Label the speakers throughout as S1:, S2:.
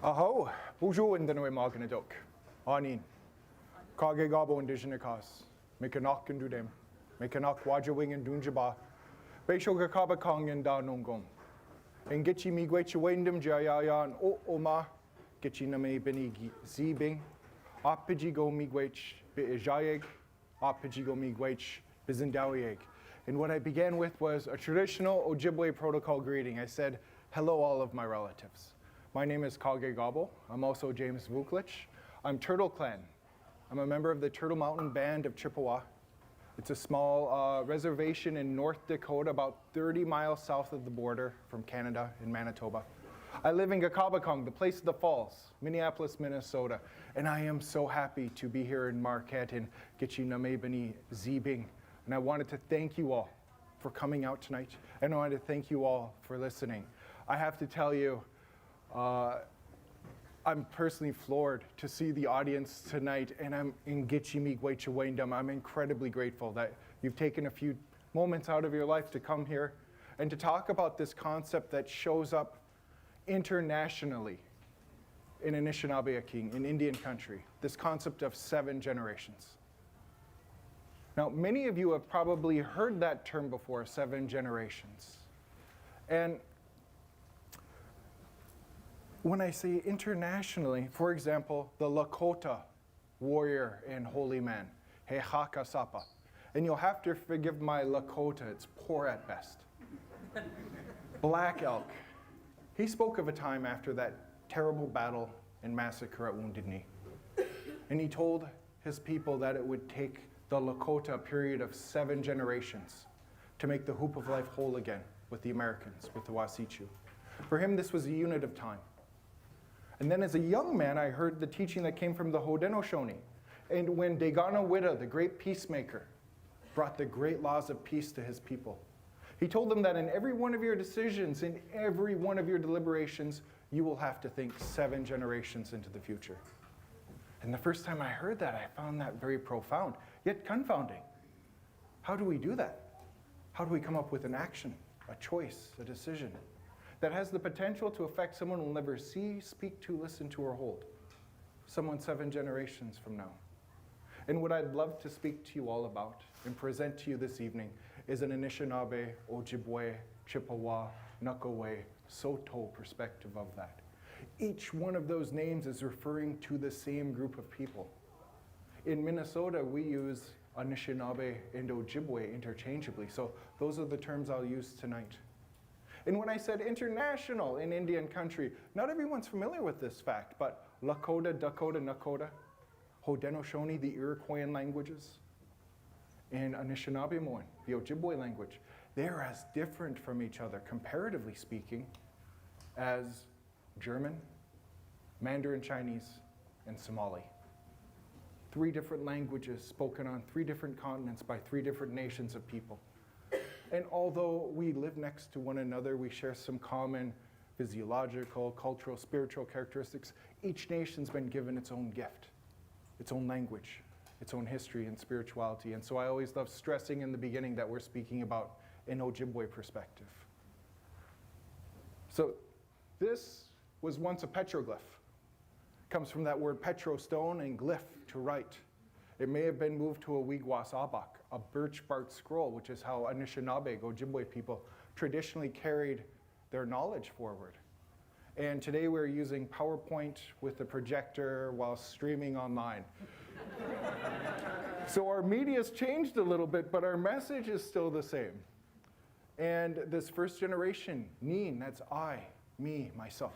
S1: Aho, bonjour in the name of Magnadok. Anin. Kage gabo indigenous. Make a knock and do them. Make a knock wajawing and dunjaba. Beishoga kaba kong and da nongom. And get ye me gwech wendem jayayan o oma. Get ye name beni zibing. Apiji go me gwech be jayeg. Apiji go me gwech bizindawieg. And what I began with was a traditional Ojibwe protocol greeting. I said, hello all of my relatives. My name is Kage Gabo. I'm also James Vukelich. I'm Turtle Clan. I'm a member of the Turtle Mountain Band of Chippewa. It's a small reservation in North Dakota, about 30 miles south of the border from Canada in Manitoba. I live in Gakabakong, the place of the falls, Minneapolis, Minnesota. And I am so happy to be here in Marquette and Gitchinamebani Zibing. And I wanted to thank you all for coming out tonight. And I wanted to thank you all for listening. I have to tell you, I'm personally floored to see the audience tonight, and I'm in Gitchimigwechawendam. I'm incredibly grateful that you've taken a few moments out of your life to come here and to talk about this concept that shows up internationally in Anishinaabe King, in Indian country, this concept of 7 generations. Now, many of you have probably heard that term before, 7 generations. And when I say internationally, for example, the Lakota warrior and holy man, He Hakasapa. And you'll have to forgive my Lakota, it's poor at best. Black Elk. He spoke of a time after that terrible battle and massacre at Wounded Knee. And he told his people that it would take the Lakota a period of 7 generations to make the hoop of life whole again with the Americans, with the Wasichu. For him, this was a unit of time. And then as a young man, I heard the teaching that came from the Haudenosaunee. And when Dagana Witta, the great peacemaker, brought the great laws of peace to his people, he told them that in every one of your decisions, in every one of your deliberations, you will have to think 7 generations into the future. And the first time I heard that, I found that very profound, yet confounding. How do we do that? How do we come up with an action, a choice, a decision that has the potential to affect someone we'll never see, speak to, listen to, or hold? Someone 7 generations from now. And what I'd love to speak to you all about and present to you this evening is an Anishinaabe, Ojibwe, Chippewa, Nukaway, Sault perspective of that. Each one of those names is referring to the same group of people. In Minnesota, we use Anishinaabe and Ojibwe interchangeably, so those are the terms I'll use tonight. And when I said international in Indian country, not everyone's familiar with this fact, but Lakota, Dakota, Nakota, Haudenosaunee, the Iroquoian languages, and Anishinaabe, the Ojibwe language, they're as different from each other, comparatively speaking, as German, Mandarin Chinese, and Somali. 3 different languages spoken on 3 different continents by 3 different nations of people. And although we live next to one another, we share some common physiological, cultural, spiritual characteristics. Each nation's been given its own gift, its own language, its own history and spirituality. And so I always love stressing in the beginning that we're speaking about an Ojibwe perspective. So this was once a petroglyph. It comes from that word petro, stone, and glyph, to write. It may have been moved to a wigwas abak, a birch bark scroll, which is how Anishinaabe, Ojibwe people, traditionally carried their knowledge forward. And today we're using PowerPoint with the projector while streaming online. So our media's changed a little bit, but our message is still the same. And this first generation, Neen, that's I, me, myself.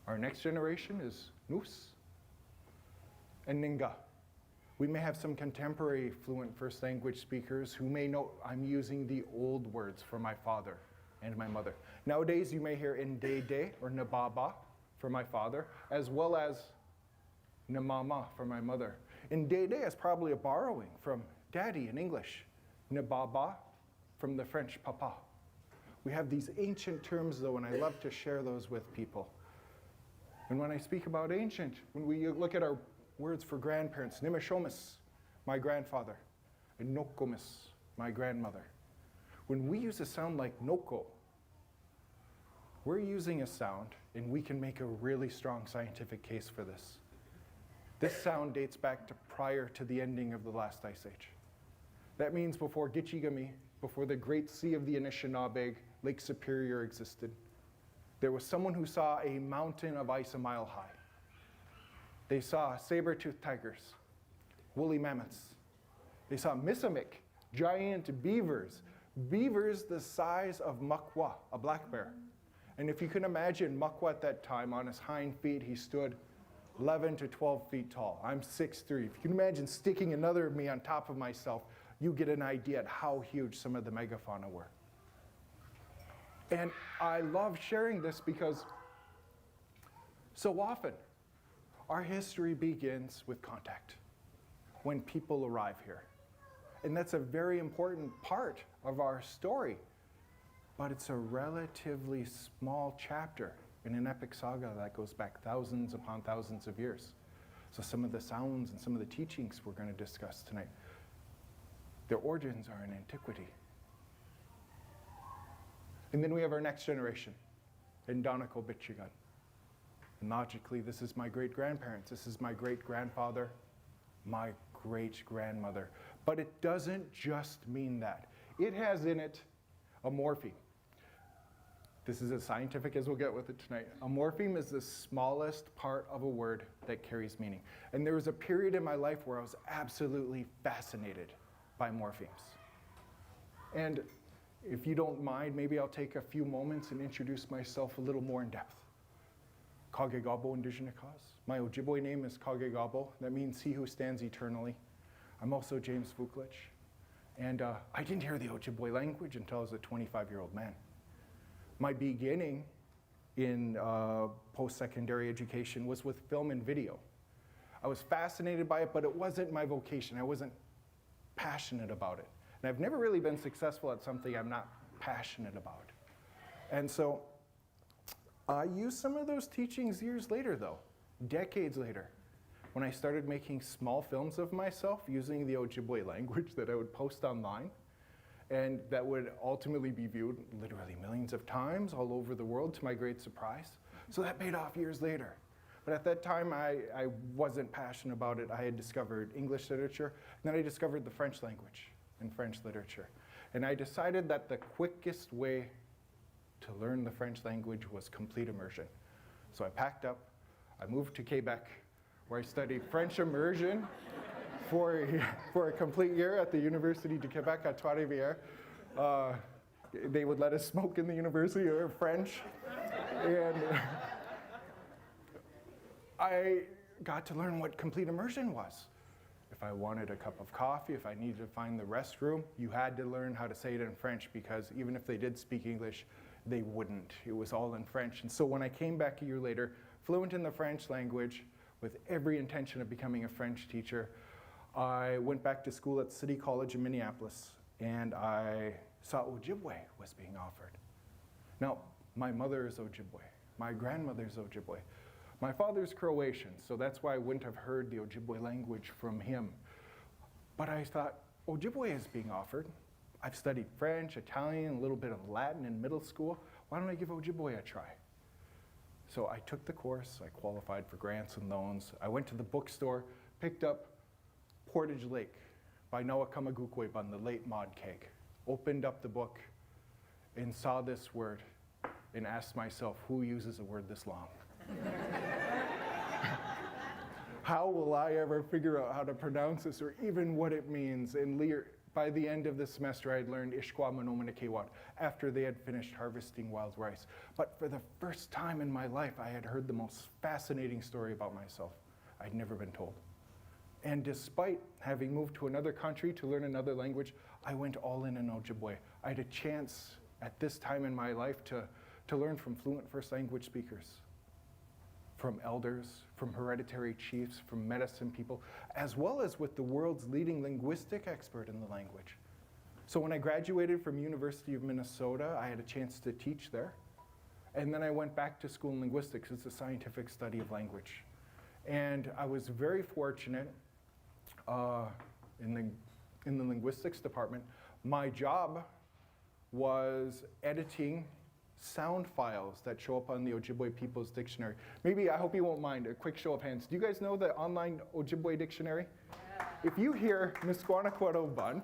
S1: Our next generation is Nus and Ninga. We may have some contemporary fluent first language speakers who may know I'm using the old words for my father and my mother. Nowadays, you may hear Ndede or Nababa for my father, as well as Namama for my mother. Ndede is probably a borrowing from daddy in English. Nababa from the French papa. We have these ancient terms though, and I love to share those with people. And when I speak about ancient, when we look at our words for grandparents, Nimishomis, my grandfather, and Nokomis, my grandmother. When we use a sound like Noko, We're using a sound, and we can make a really strong scientific case for this. This sound dates back to prior to the ending of the last ice age. That means before Gitchigami, before the great sea of the Anishinaabe, Lake Superior existed, there was someone who saw a mountain of ice a mile high. They saw saber-toothed tigers, woolly mammoths. They saw Misamic, giant beavers, beavers the size of Makwa, a black bear. And if you can imagine Makwa at that time, on his hind feet, he stood 11 to 12 feet tall. I'm 6'3". If you can imagine sticking another me on top of myself, you get an idea at how huge some of the megafauna were. And I love sharing this because so often our history begins with contact, when people arrive here. And that's a very important part of our story, but it's a relatively small chapter in an epic saga that goes back thousands upon thousands of years. So some of the sounds and some of the teachings we're going to discuss tonight, their origins are in antiquity. And then we have our next generation, Indonako Bichigan. And logically, this is my great-grandparents, this is my great-grandfather, my great-grandmother. But it doesn't just mean that. It has in it a morpheme. This is as scientific as we'll get with it tonight. A morpheme is the smallest part of a word that carries meaning. And there was a period in my life where I was absolutely fascinated by morphemes. And if you don't mind, maybe I'll take a few moments and introduce myself a little more in depth. Kagegabo Indigenous. My Ojibwe name is Kagegabo. That means he who stands eternally. I'm also James Vukelich. And I didn't hear the Ojibwe language until I was a 25-year-old man. My beginning in post-secondary education was with film and video. I was fascinated by it, but it wasn't my vocation. I wasn't passionate about it. And I've never really been successful at something I'm not passionate about. And so I used some of those teachings years later, though, decades later, when I started making small films of myself using the Ojibwe language that I would post online, and that would ultimately be viewed literally millions of times all over the world, to my great surprise. So that paid off years later. But at that time, I wasn't passionate about it. I had discovered English literature, and then I discovered the French language and French literature. And I decided that the quickest way to learn the French language was complete immersion. So I packed up, I moved to Quebec, where I studied French immersion for a complete year at the University de Quebec at Trois-Rivières. They would let us smoke in the University of French. And I got to learn what complete immersion was. If I wanted a cup of coffee, if I needed to find the restroom, you had to learn how to say it in French, because even if they did speak English, they wouldn't. It was all in French. And so when I came back a year later, fluent in the French language, with every intention of becoming a French teacher, I went back to school at City College in Minneapolis, and I saw Ojibwe was being offered. Now, my mother is Ojibwe. My grandmother's Ojibwe. My father's Croatian, so that's why I wouldn't have heard the Ojibwe language from him. But I thought, Ojibwe is being offered. I've studied French, Italian, a little bit of Latin in middle school. Why don't I give Ojibwe a try? So I took the course, I qualified for grants and loans. I went to the bookstore, picked up Portage Lake by Noah Kamagukwe-Bun, the late Maud Keg. Opened up the book and saw this word and asked myself, who uses a word this long? How will I ever figure out how to pronounce this or even what it means? And by the end of the semester, I had learned Ishkwa Manomanakewat after they had finished harvesting wild rice. But for the first time in my life, I had heard the most fascinating story about myself I'd never been told. And despite having moved to another country to learn another language, I went all in Ojibwe. I had a chance at this time in my life to learn from fluent first language speakers, from elders, from hereditary chiefs, from medicine people, as well as with the world's leading linguistic expert in the language. So when I graduated from University of Minnesota, I had a chance to teach there. And then I went back to school in linguistics. It's a scientific study of language. And I was very fortunate in the linguistics department. My job was editing sound files that show up on the Ojibwe People's Dictionary. Maybe, I hope you won't mind, a quick show of hands. Do you guys know the online Ojibwe Dictionary? Yeah. If you hear Misquanaquadoban,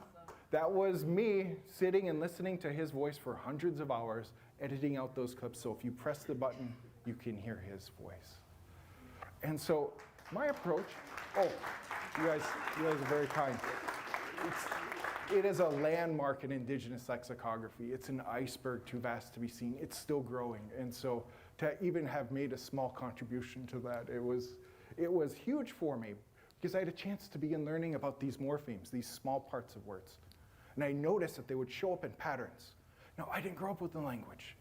S1: that was me sitting and listening to his voice for hundreds of hours, editing out those clips. So if you press the button, you can hear his voice. And so my approach, you guys are very kind. It is a landmark in Indigenous lexicography. It's an iceberg too vast to be seen. It's still growing. And so to even have made a small contribution to that, it was huge for me because I had a chance to begin learning about these morphemes, these small parts of words. And I noticed that they would show up in patterns. Now, I didn't grow up with the language.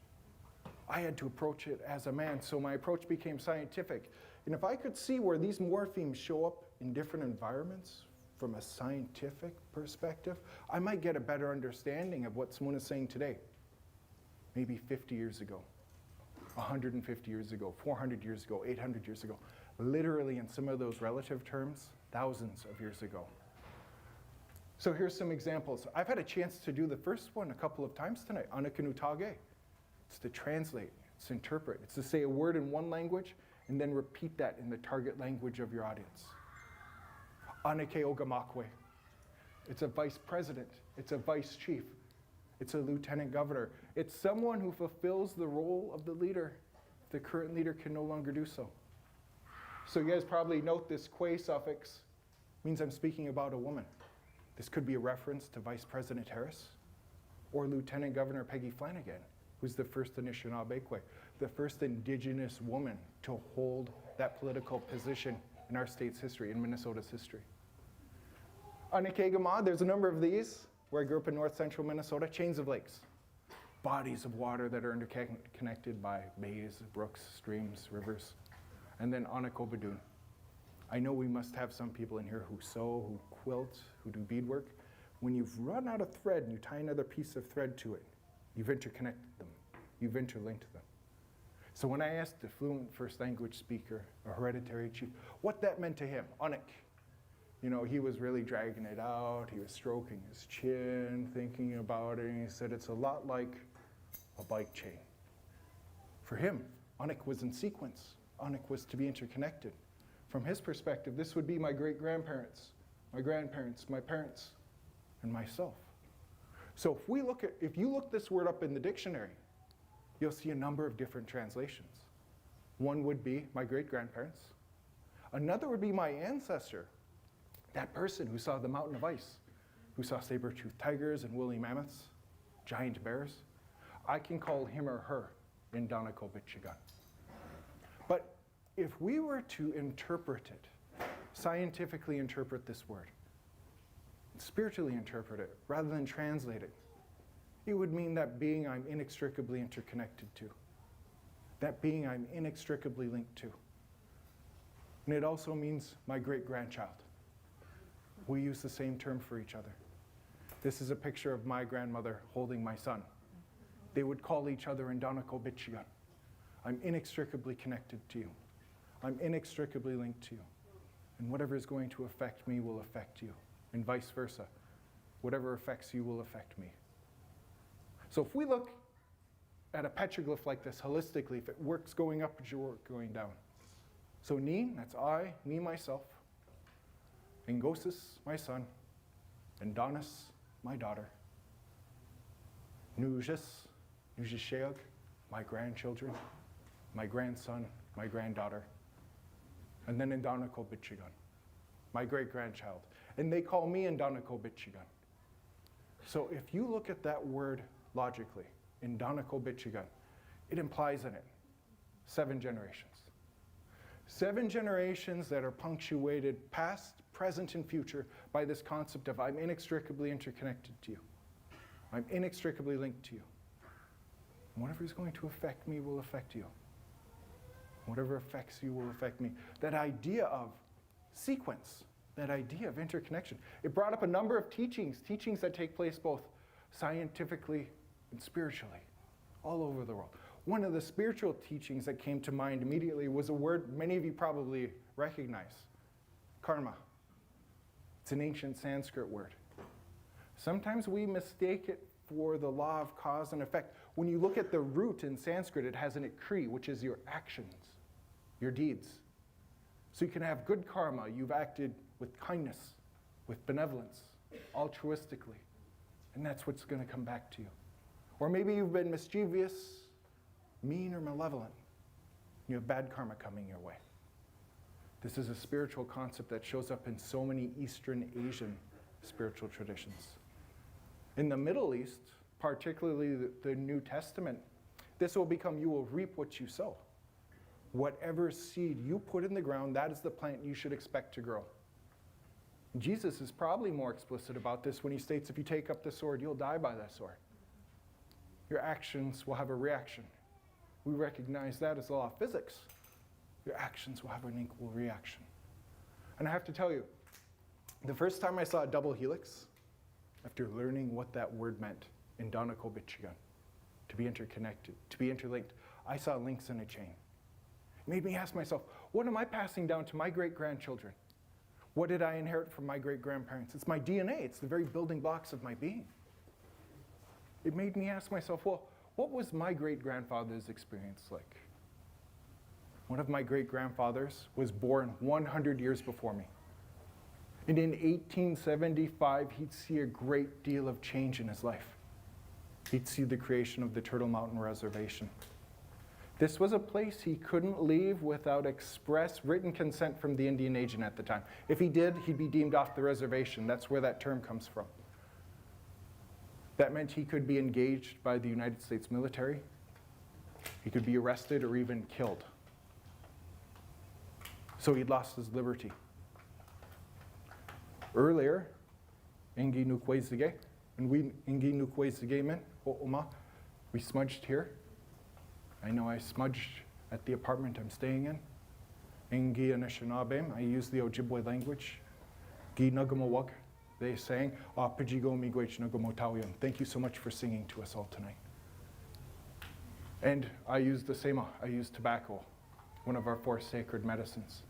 S1: I had to approach it as a man, so my approach became scientific. And if I could see where these morphemes show up in different environments from a scientific perspective, I might get a better understanding of what someone is saying today. Maybe 50 years ago, 150 years ago, 400 years ago, 800 years ago. Literally, in some of those relative terms, thousands of years ago. So here's some examples. I've had a chance to do the first one a couple of times tonight, Anakinutage. It's to translate, it's to interpret. It's to say a word in one language and then repeat that in the target language of your audience. Anake Ogamakwe. It's a vice president. It's a vice chief. It's a lieutenant governor. It's someone who fulfills the role of the leader. The current leader can no longer do so. So you guys probably note this kwe suffix means I'm speaking about a woman. This could be a reference to Vice President Harris or Lieutenant Governor Peggy Flanagan, who's the first Anishinaabe, the first Indigenous woman to hold that political position in our state's history, in Minnesota's history. Anekegama, there's a number of these, where I grew up in north central Minnesota, chains of lakes, bodies of water that are interconnected by bays, brooks, streams, rivers. And then Anakobadun. I know we must have some people in here who sew, who quilt, who do beadwork. When you've run out of thread and you tie another piece of thread to it, you've interconnected them, you've interlinked them. So when I asked a fluent first language speaker, a hereditary chief, what that meant to him, Anik, you know, he was really dragging it out, he was stroking his chin, thinking about it, and he said it's a lot like a bike chain. For him, Anik was in sequence. Anik was to be interconnected. From his perspective, this would be my great-grandparents, my grandparents, my parents, and myself. So if you look this word up in the dictionary, you'll see a number of different translations. One would be my great-grandparents. Another would be my ancestor, that person who saw the mountain of ice, who saw saber-toothed tigers and woolly mammoths, giant bears. I can call him or her in Danakobitchigan. But if we were to interpret it, scientifically interpret this word, spiritually interpret it, rather than translate it, it would mean that being I'm inextricably interconnected to, that being I'm inextricably linked to. And it also means my great-grandchild. We use the same term for each other. This is a picture of my grandmother holding my son. They would call each other in Danakobitchigan. I'm inextricably connected to you. I'm inextricably linked to you. And whatever is going to affect me will affect you, and vice versa. Whatever affects you will affect me. So if we look at a petroglyph like this holistically, if it works going up, it should work going down. So Ni, that's I, me, myself. Ngosis, my son. And Donis, my daughter. Nujis, Nujisheog, my grandchildren. My grandson, my granddaughter. And then Indanakobitchigan, my great-grandchild. And they call me Indanakobitchigan. So if you look at that word logically, Indanakobitchigan, it implies in it 7 generations. 7 generations that are punctuated past, present, and future by this concept of I'm inextricably interconnected to you. I'm inextricably linked to you. And whatever is going to affect me will affect you. Whatever affects you will affect me. That idea of sequence, that idea of interconnection, it brought up a number of teachings that take place both scientifically and spiritually, all over the world. One of the spiritual teachings that came to mind immediately was a word many of you probably recognize, karma. It's an ancient Sanskrit word. Sometimes we mistake it for the law of cause and effect. when you look at the root in Sanskrit, it has an ikri, which is your actions, your deeds. So you can have good karma. You've acted with kindness, with benevolence, altruistically. And that's what's going to come back to you. Or maybe you've been mischievous, mean, or malevolent. You have bad karma coming your way. This is a spiritual concept that shows up in so many Eastern Asian spiritual traditions. In the Middle East, particularly the New Testament, this will become, you will reap what you sow. Whatever seed you put in the ground, that is the plant you should expect to grow. Jesus is probably more explicit about this when he states, if you take up the sword, you'll die by that sword. Your actions will have a reaction. We recognize that as the law of physics. Your actions will have an equal reaction. And I have to tell you, the first time I saw a double helix, after learning what that word meant in Donakovichian, to be interconnected, to be interlinked, I saw links in a chain. It made me ask myself, what am I passing down to my great-grandchildren? What did I inherit from my great-grandparents? It's my DNA. It's the very building blocks of my being. It made me ask myself, well, what was my great-grandfather's experience like? One of my great-grandfathers was born 100 years before me. And in 1875, he'd see a great deal of change in his life. He'd see the creation of the Turtle Mountain Reservation. This was a place he couldn't leave without express written consent from the Indian agent at the time. If he did, he'd be deemed off the reservation. That's where that term comes from. That meant he could be engaged by the United States military. He could be arrested or even killed. So he'd lost his liberty. Earlier, Ingi Nukwezige, and we Ingi Nukwezige men, O'oma, we smudged here. I know I smudged at the apartment I'm staying in. Ingi Anishinaabe, I use the Ojibwe language. Gi Nagamawag, they sang, Pijigo Miigwech Nagamotawian. Thank you so much for singing to us all tonight. And I use the sema, I use tobacco, one of our 4 sacred medicines.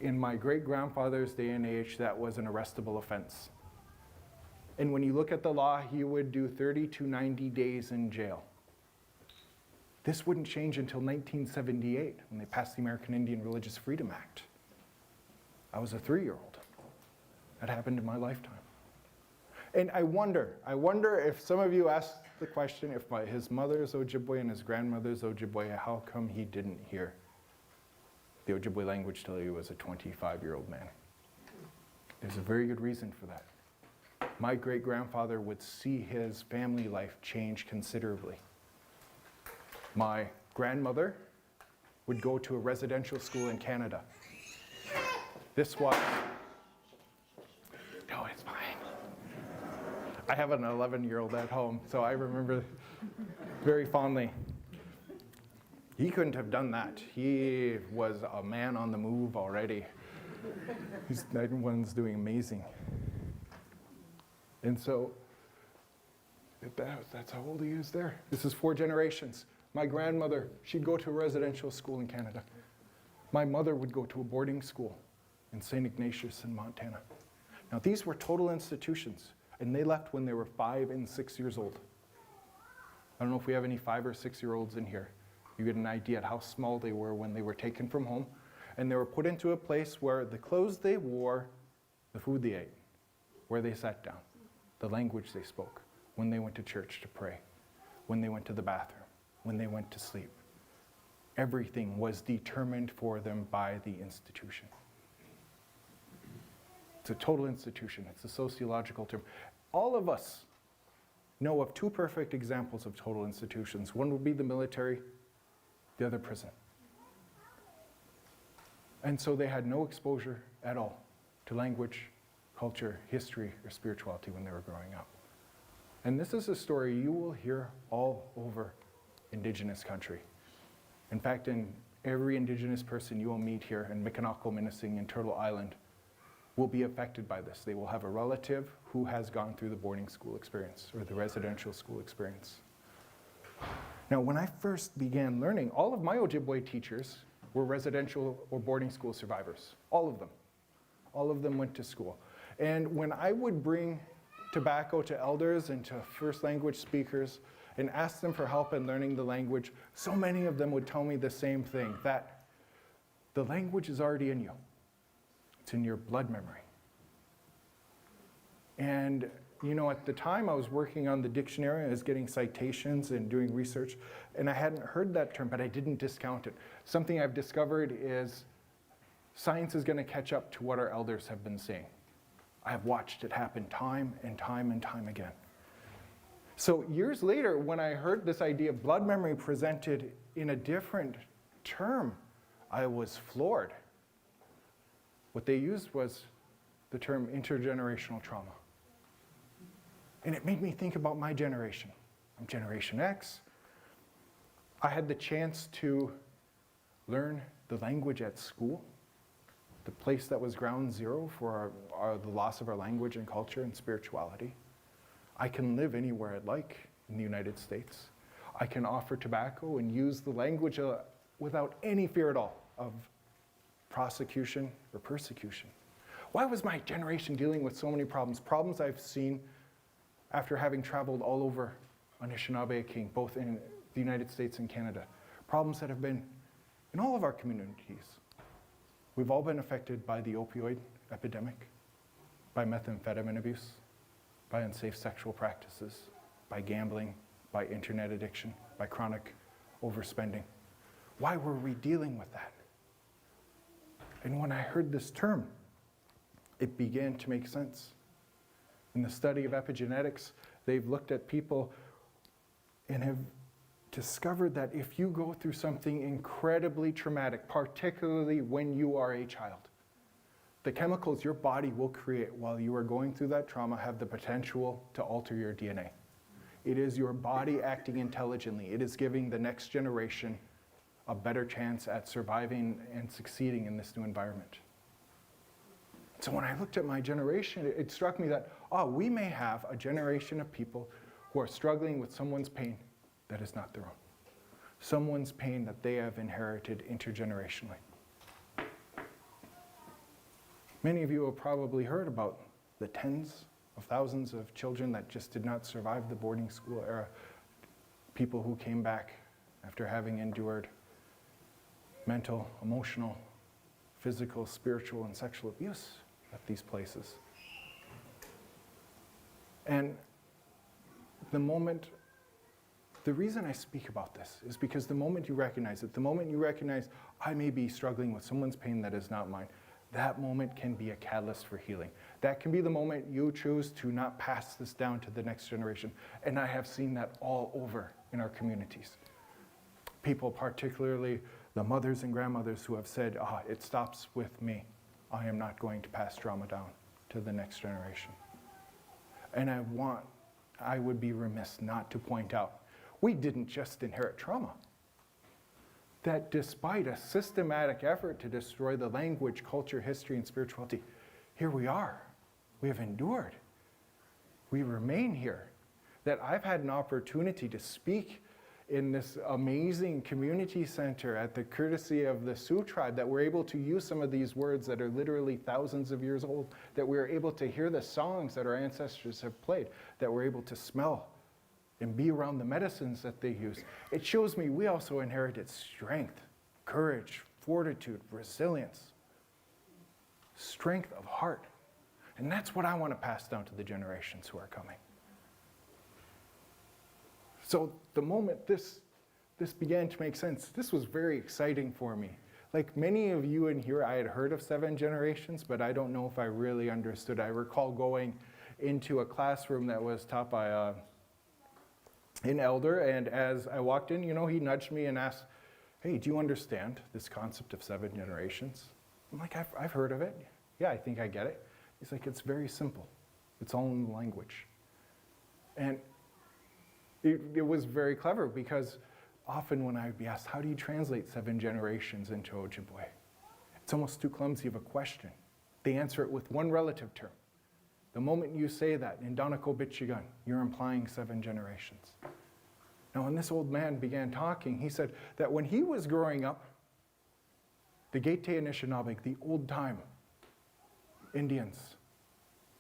S1: In my great-grandfather's day and age, that was an arrestable offense. And when you look at the law, he would do 30 to 90 days in jail. This wouldn't change until 1978, when they passed the American Indian Religious Freedom Act. I was a 3-year-old. That happened in my lifetime. And I wonder if some of you asked the question, if his mother's Ojibwe and his grandmother's Ojibwe, how come he didn't hear the Ojibwe language till he was a 25-year-old man? There's a very good reason for that. My great-grandfather would see his family life change considerably. My grandmother would go to a residential school in Canada. This was, no, it's fine. I have an 11-year-old at home, so I remember very fondly. He couldn't have done that. He was a man on the move already. That one's doing amazing. And so, that's how old he is there. This is 4 generations. My grandmother, she'd go to a residential school in Canada. My mother would go to a boarding school in St. Ignatius in Montana. Now, these were total institutions, and they left when they were 5 and 6 years old. I don't know if we have any 5 or 6-year-olds in here. You get an idea of how small they were when they were taken from home, and they were put into a place where the clothes they wore, the food they ate, where they sat down, the language they spoke, when they went to church to pray, when they went to the bathroom, when they went to sleep. Everything was determined for them by the institution. It's a total institution. It's a sociological term. All of us know of 2 perfect examples of total institutions. One would be the military, the other prison. And so they had no exposure at all to language, culture, history, or spirituality when they were growing up. And this is a story you will hear all over Indigenous country. In fact, in every Indigenous person you will meet here in Mikanako, Minising, and Turtle Island will be affected by this. They will have a relative who has gone through the boarding school experience or the residential school experience. Now, when I first began learning, all of my Ojibwe teachers were residential or boarding school survivors. All of them. All of them went to school. And when I would bring tobacco to elders and to first language speakers and asked them for help in learning the language, so many of them would tell me the same thing, that the language is already in you. It's in your blood memory. And at the time I was working on the dictionary, I was getting citations and doing research, and I hadn't heard that term, but I didn't discount it. Something I've discovered is science is going to catch up to what our elders have been saying. I have watched it happen time and time and time again. So years later, when I heard this idea of blood memory presented in a different term, I was floored. What they used was the term intergenerational trauma. And it made me think about my generation. I'm Generation X. I had the chance to learn the language at school, the place that was ground zero for the loss of our language and culture and spirituality. I can live anywhere I'd like in the United States. I can offer tobacco and use the language without any fear at all of prosecution or persecution. Why was my generation dealing with so many problems? Problems I've seen after having traveled all over Anishinaabe King, both in the United States and Canada. Problems that have been in all of our communities. We've all been affected by the opioid epidemic, by methamphetamine abuse, by unsafe sexual practices, by gambling, by internet addiction, by chronic overspending. Why were we dealing with that? And when I heard this term, it began to make sense. In the study of epigenetics, they've looked at people and have discovered that if you go through something incredibly traumatic, particularly when you are a child, the chemicals your body will create while you are going through that trauma have the potential to alter your DNA. It is your body acting intelligently. It is giving the next generation a better chance at surviving and succeeding in this new environment. So when I looked at my generation, it struck me that, we may have a generation of people who are struggling with someone's pain that is not their own. Someone's pain that they have inherited intergenerationally. Many of you have probably heard about the tens of thousands of children that just did not survive the boarding school era. People who came back after having endured mental, emotional, physical, spiritual, and sexual abuse at these places. And the reason I speak about this is because the moment you recognize it, the moment you recognize I may be struggling with someone's pain that is not mine, that moment can be a catalyst for healing. That can be the moment you choose to not pass this down to the next generation. And I have seen that all over in our communities. People, particularly the mothers and grandmothers, who have said, it stops with me. I am not going to pass trauma down to the next generation. And I would be remiss not to point out, we didn't just inherit trauma. That despite a systematic effort to destroy the language, culture, history, and spirituality, here we are. We have endured. We remain here. That I've had an opportunity to speak in this amazing community center at the courtesy of the Sault tribe, that we're able to use some of these words that are literally thousands of years old, that we're able to hear the songs that our ancestors have played, that we're able to smell and be around the medicines that they use. It shows me we also inherited strength, courage, fortitude, resilience, strength of heart. And that's what I want to pass down to the generations who are coming. So the moment this began to make sense, this was very exciting for me. Like many of you in here, I had heard of 7 generations, but I don't know if I really understood. I recall going into a classroom that was taught by an elder, and as I walked in, he nudged me and asked, hey, do you understand this concept of 7 generations? I'm like, I've heard of it. Yeah, I think I get it. He's like, it's very simple. It's all in the language. And it was very clever, because often when I would be asked, how do you translate 7 generations into Ojibwe? It's almost too clumsy of a question. They answer it with one relative term. The moment you say that in Danako Bichigan, you're implying 7 generations. Now, when this old man began talking, he said that when he was growing up, the Gete Anishinaabe, the old time Indians,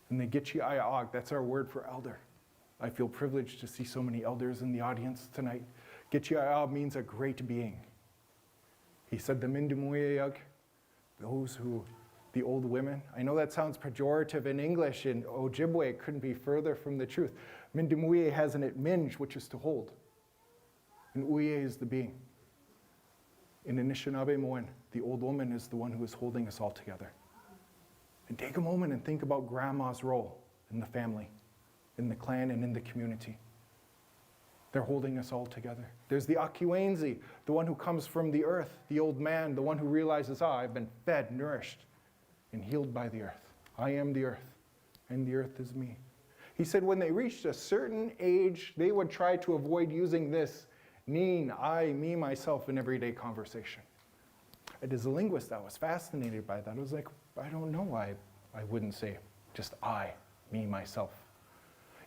S1: and the Gitchi Ayaog, that's our word for elder, I feel privileged to see so many elders in the audience tonight. Gitya means a great being. He said the Mindumuyayag, those who, the old women. I know that sounds pejorative in English. In Ojibwe, it couldn't be further from the truth. Mindumuye has in it minj, which is to hold. And uye is the being. In Anishinaabe Moen, the old woman is the one who is holding us all together. And take a moment and think about grandma's role in the family, in the clan, and in the community. They're holding us all together. There's the Akiwenzi, the one who comes from the earth, the old man, the one who realizes, I've been fed, nourished, and healed by the earth. I am the earth, and the earth is me. He said when they reached a certain age, they would try to avoid using this Neen, I, me, myself in everyday conversation. And as a linguist, I was fascinated by that. I was like, I don't know why I wouldn't say just I, me, myself.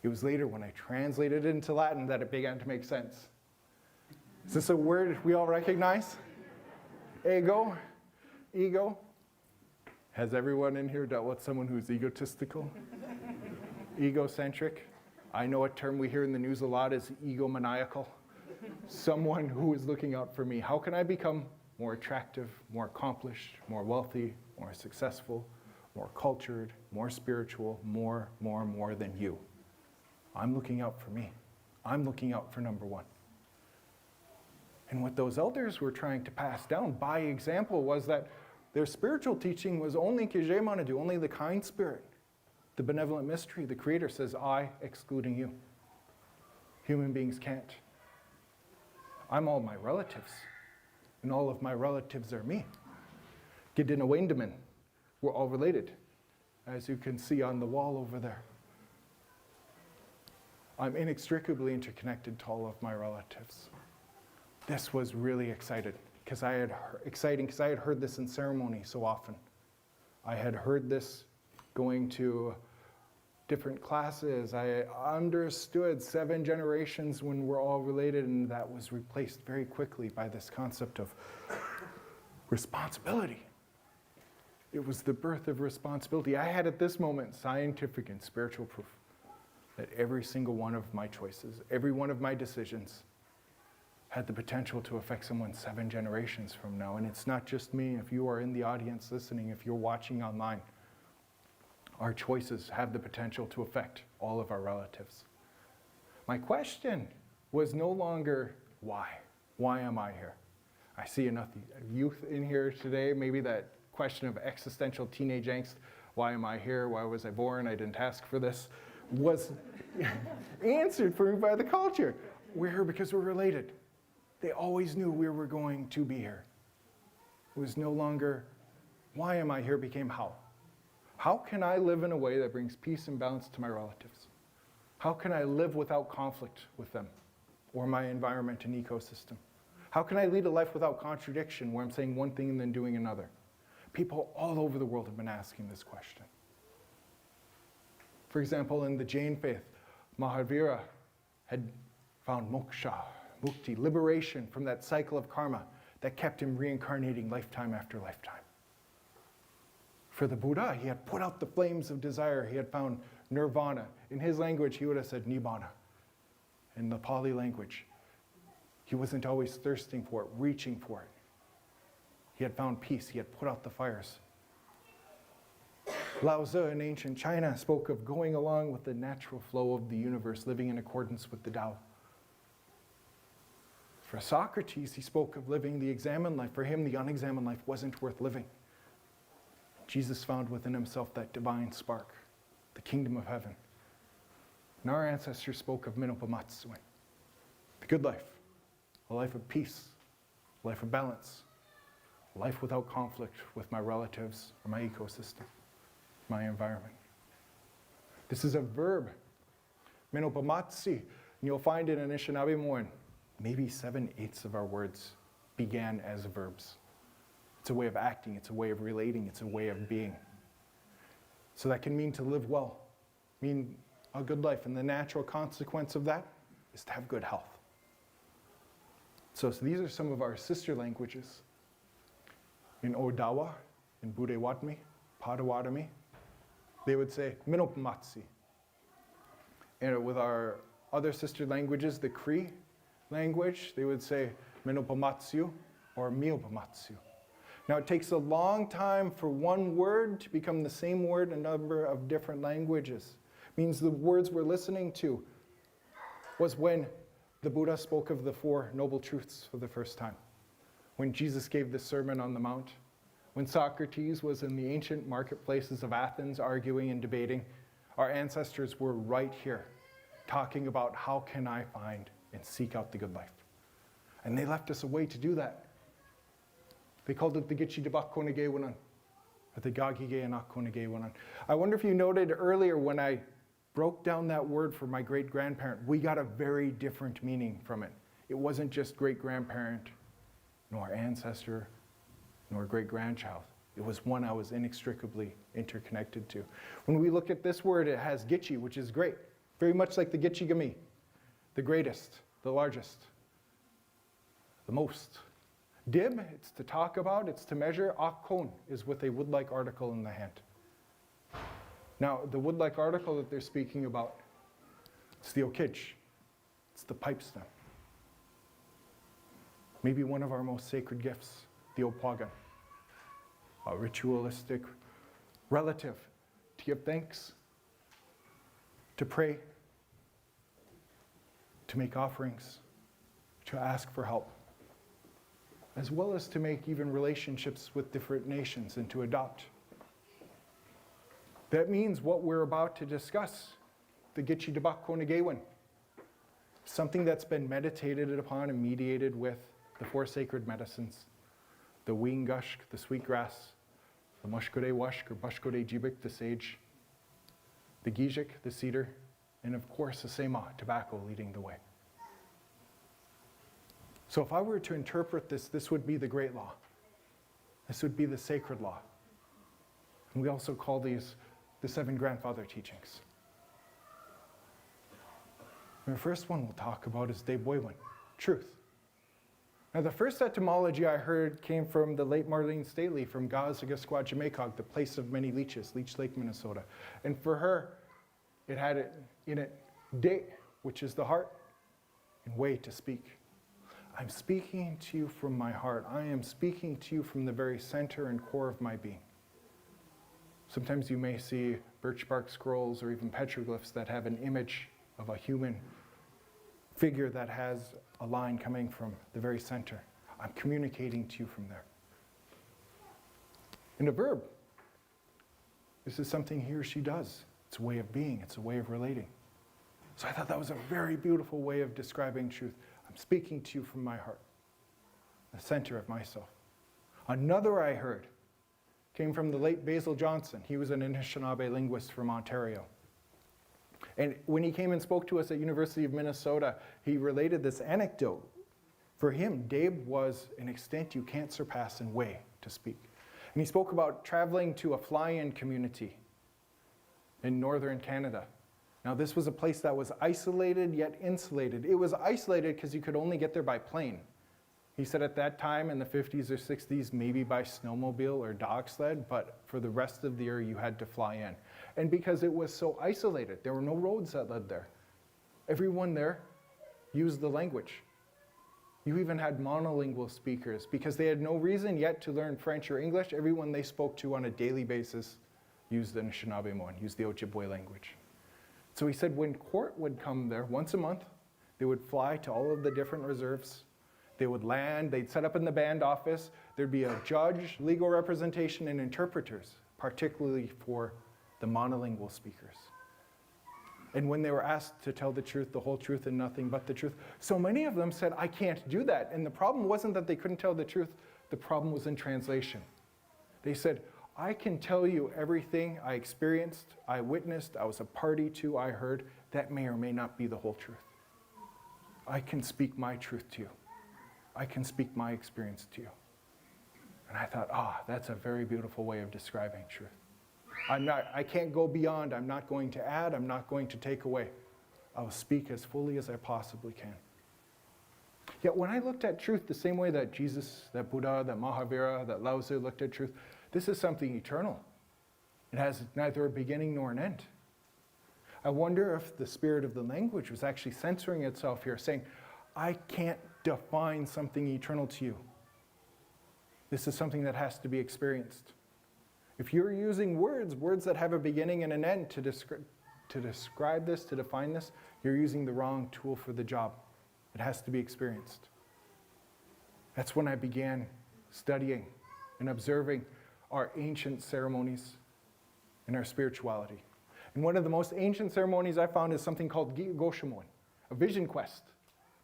S1: It was later when I translated it into Latin that it began to make sense. Is this a word we all recognize? Ego? Ego? Has everyone in here dealt with someone who's egotistical? Egocentric? I know a term we hear in the news a lot is egomaniacal. Someone who is looking out for me. How can I become more attractive, more accomplished, more wealthy, more successful, more cultured, more spiritual, more than you? I'm looking out for me. I'm looking out for number one. And what those elders were trying to pass down by example was that their spiritual teaching was only Kijemanadu, only the kind spirit, the benevolent mystery. The Creator says, I, excluding you. Human beings can't. I'm all my relatives, and all of my relatives are me. Gedina Wendeman, we're all related, as you can see on the wall over there. I'm inextricably interconnected to all of my relatives. This was really exciting because I had heard this in ceremony so often. I had heard this going to different classes. I understood 7 generations when we're all related, and that was replaced very quickly by this concept of responsibility. It was the birth of responsibility. I had at this moment scientific and spiritual proof that every single one of my choices, every one of my decisions had the potential to affect someone 7 generations from now. And it's not just me. If you are in the audience listening, if you're watching online, our choices have the potential to affect all of our relatives. My question was no longer why. Why am I here? I see enough youth in here today, maybe that question of existential teenage angst, why am I here? Why was I born? I didn't ask for this, was answered for me by the culture. We're here because we're related. They always knew we were going to be here. It was no longer, why am I here, became how. How can I live in a way that brings peace and balance to my relatives? How can I live without conflict with them or my environment and ecosystem? How can I lead a life without contradiction where I'm saying one thing and then doing another? People all over the world have been asking this question. For example, in the Jain faith, Mahavira had found moksha, mukti, liberation from that cycle of karma that kept him reincarnating lifetime after lifetime. For the Buddha, he had put out the flames of desire. He had found nirvana. In his language, he would have said nibbana. In the Pali language, he wasn't always thirsting for it, reaching for it. He had found peace. He had put out the fires. Lao Tzu in ancient China spoke of going along with the natural flow of the universe, living in accordance with the Tao. For Socrates, he spoke of living the examined life. For him, the unexamined life wasn't worth living. Jesus found within himself that divine spark, the kingdom of heaven. And our ancestors spoke of Minopumatsuen, the good life, a life of peace, a life of balance, a life without conflict with my relatives or my ecosystem, my environment. This is a verb, Minopumatsi, and you'll find it in Anishinaabe Moen. Maybe 7/8 of our words began as verbs. It's a way of acting, it's a way of relating, it's a way of being. So that can mean to live well, mean a good life, and the natural consequence of that is to have good health. So these are some of our sister languages. In Odawa, in Budewatmi, Potawatomi, they would say Minopumatsi. with our other sister languages, the Cree language, they would say menopamatsu or miopamatsu. Now it takes a long time for one word to become the same word in a number of different languages. It means the words we're listening to was when the Buddha spoke of the Four Noble Truths for the first time, when Jesus gave the Sermon on the Mount, when Socrates was in the ancient marketplaces of Athens arguing and debating. Our ancestors were right here talking about how can I find and seek out the good life. And they left us a way to do that. They called it the Gichi Debak Konegewanan, or the Gagige Anak Konegewanan. I wonder if you noted earlier when I broke down that word for my great-grandparent, we got a very different meaning from it. It wasn't just great-grandparent, nor ancestor, nor great-grandchild. It was one I was inextricably interconnected to. When we look at this word, it has Gichi, which is great. Very much like the Gichi Gami, the greatest, the largest, the most. Dib, it's to talk about, it's to measure. Akkon is with a wood-like article in the hand. Now, the wood-like article that they're speaking about, it's the okich. It's the pipe stem. Maybe one of our most sacred gifts, the opagan. A ritualistic relative to give thanks, to pray, to make offerings, to ask for help, as well as to make even relationships with different nations and to adopt. That means what we're about to discuss, the Gichi Debak Konegewan, something that's been meditated upon and mediated with the four sacred medicines, the Weengushk, the sweetgrass, the Mushkode Washk or Bushkode Jibik, the sage, the Gijik, the cedar, and of course the Sema, tobacco, leading the way. So if I were to interpret this, this would be the great law. This would be the sacred law. And we also call these the seven grandfather teachings. And the first one we'll talk about is Deboywan, truth. Now the first etymology I heard came from the late Marlene Staley from Gazagasquatchamaycog, the place of many leeches, Leech Lake, Minnesota. And for her, it had in it de, which is the heart, and way, to speak. I'm speaking to you from my heart. I am speaking to you from the very center and core of my being. Sometimes you may see birch bark scrolls or even petroglyphs that have an image of a human figure that has a line coming from the very center. I'm communicating to you from there. And a verb. This is something he or she does. It's a way of being. It's a way of relating. So I thought that was a very beautiful way of describing truth. I'm speaking to you from my heart, the center of myself. Another I heard came from the late Basil Johnson. He was an Anishinaabe linguist from Ontario. And when he came and spoke to us at University of Minnesota, he related this anecdote. For him, Dabe was an extent you can't surpass in way to speak. And he spoke about traveling to a fly-in community in northern Canada. Now this was a place that was isolated yet insulated. It was isolated because you could only get there by plane. He said at that time in the 50s or 60s, maybe by snowmobile or dog sled, but for the rest of the year you had to fly in. And because it was so isolated, there were no roads that led there. Everyone there used the language. You even had monolingual speakers because they had no reason yet to learn French or English. Everyone they spoke to on a daily basis used the Anishinaabe-Moan, used the Ojibwe language. So he said when court would come there once a month, they would fly to all of the different reserves. They would land, they'd set up in the band office. There'd be a judge, legal representation, and interpreters, particularly for the monolingual speakers. And when they were asked to tell the truth, the whole truth, and nothing but the truth, so many of them said, I can't do that. And the problem wasn't that they couldn't tell the truth, the problem was in translation. They said, I can tell you everything I experienced, I witnessed, I was a party to, I heard. That may or may not be the whole truth. I can speak my truth to you. I can speak my experience to you. And I thought, that's a very beautiful way of describing truth. I can't go beyond, I'm not going to add, I'm not going to take away. I will speak as fully as I possibly can. Yet when I looked at truth the same way that Jesus, that Buddha, that Mahavira, that Lao Tzu looked at truth, this is something eternal. It has neither a beginning nor an end. I wonder if the spirit of the language was actually censoring itself here, saying, I can't define something eternal to you. This is something that has to be experienced. If you're using words that have a beginning and an end to describe this, to define this, you're using the wrong tool for the job. It has to be experienced. That's when I began studying and observing our ancient ceremonies and our spirituality. And one of the most ancient ceremonies I found is something called Gi'ugoshamon, a vision quest.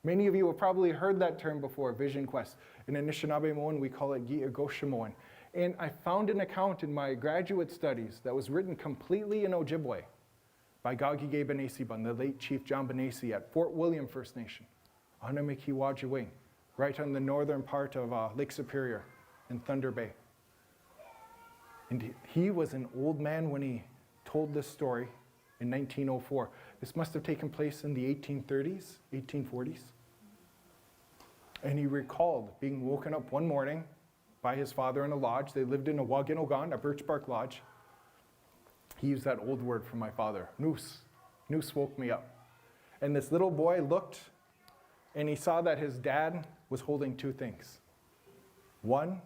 S1: Many of you have probably heard that term before, vision quest. In Anishinaabe-Moan, we call it Gi'ugoshamon. And I found an account in my graduate studies that was written completely in Ojibwe by Gagige Benesiban, the late Chief John Benesi at Fort William First Nation, Anamikiwajawing, right on the northern part of Lake Superior in Thunder Bay. And he was an old man when he told this story in 1904. This must have taken place in the 1830s, 1840s. And he recalled being woken up one morning by his father in a lodge. They lived in a Waginogan, a birch bark lodge. He used that old word from my father, noose. Noose woke me up. And this little boy looked and he saw that his dad was holding two things. One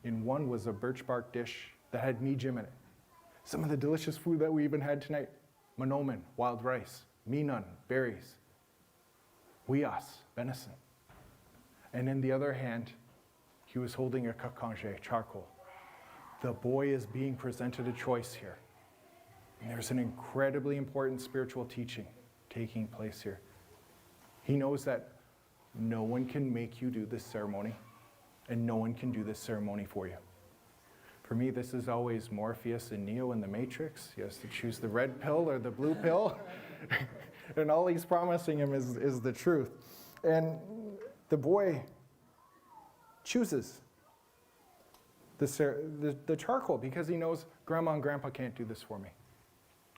S1: was a birch bark dish that had mijim in it. Some of the delicious food that we even had tonight. Manoman, wild rice, minan, berries, wias, venison. And in the other hand, he was holding a kakanje, charcoal. The boy is being presented a choice here. And there's an incredibly important spiritual teaching taking place here. He knows that no one can make you do this ceremony, and no one can do this ceremony for you. For me, this is always Morpheus and Neo in the Matrix. He has to choose the red pill or the blue pill. And all he's promising him is the truth. And the boy chooses the charcoal because he knows Grandma and Grandpa can't do this for me.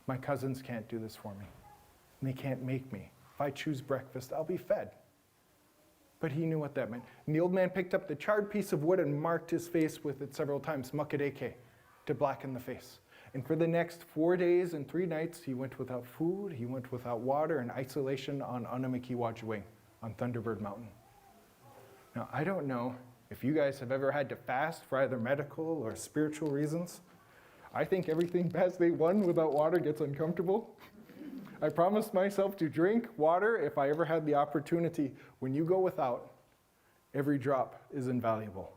S1: My cousins can't do this for me. And they can't make me. If I choose breakfast, I'll be fed. But he knew what that meant. And the old man picked up the charred piece of wood and marked his face with it several times, makadeke, to blacken the face. And for the next 4 days and 3 nights, he went without food, he went without water, in isolation on Anamikiwajawing, on Thunderbird Mountain. Now, I don't know if you guys have ever had to fast for either medical or spiritual reasons. I think everything past day 1 without water gets uncomfortable. I promised myself to drink water if I ever had the opportunity. When you go without, every drop is invaluable.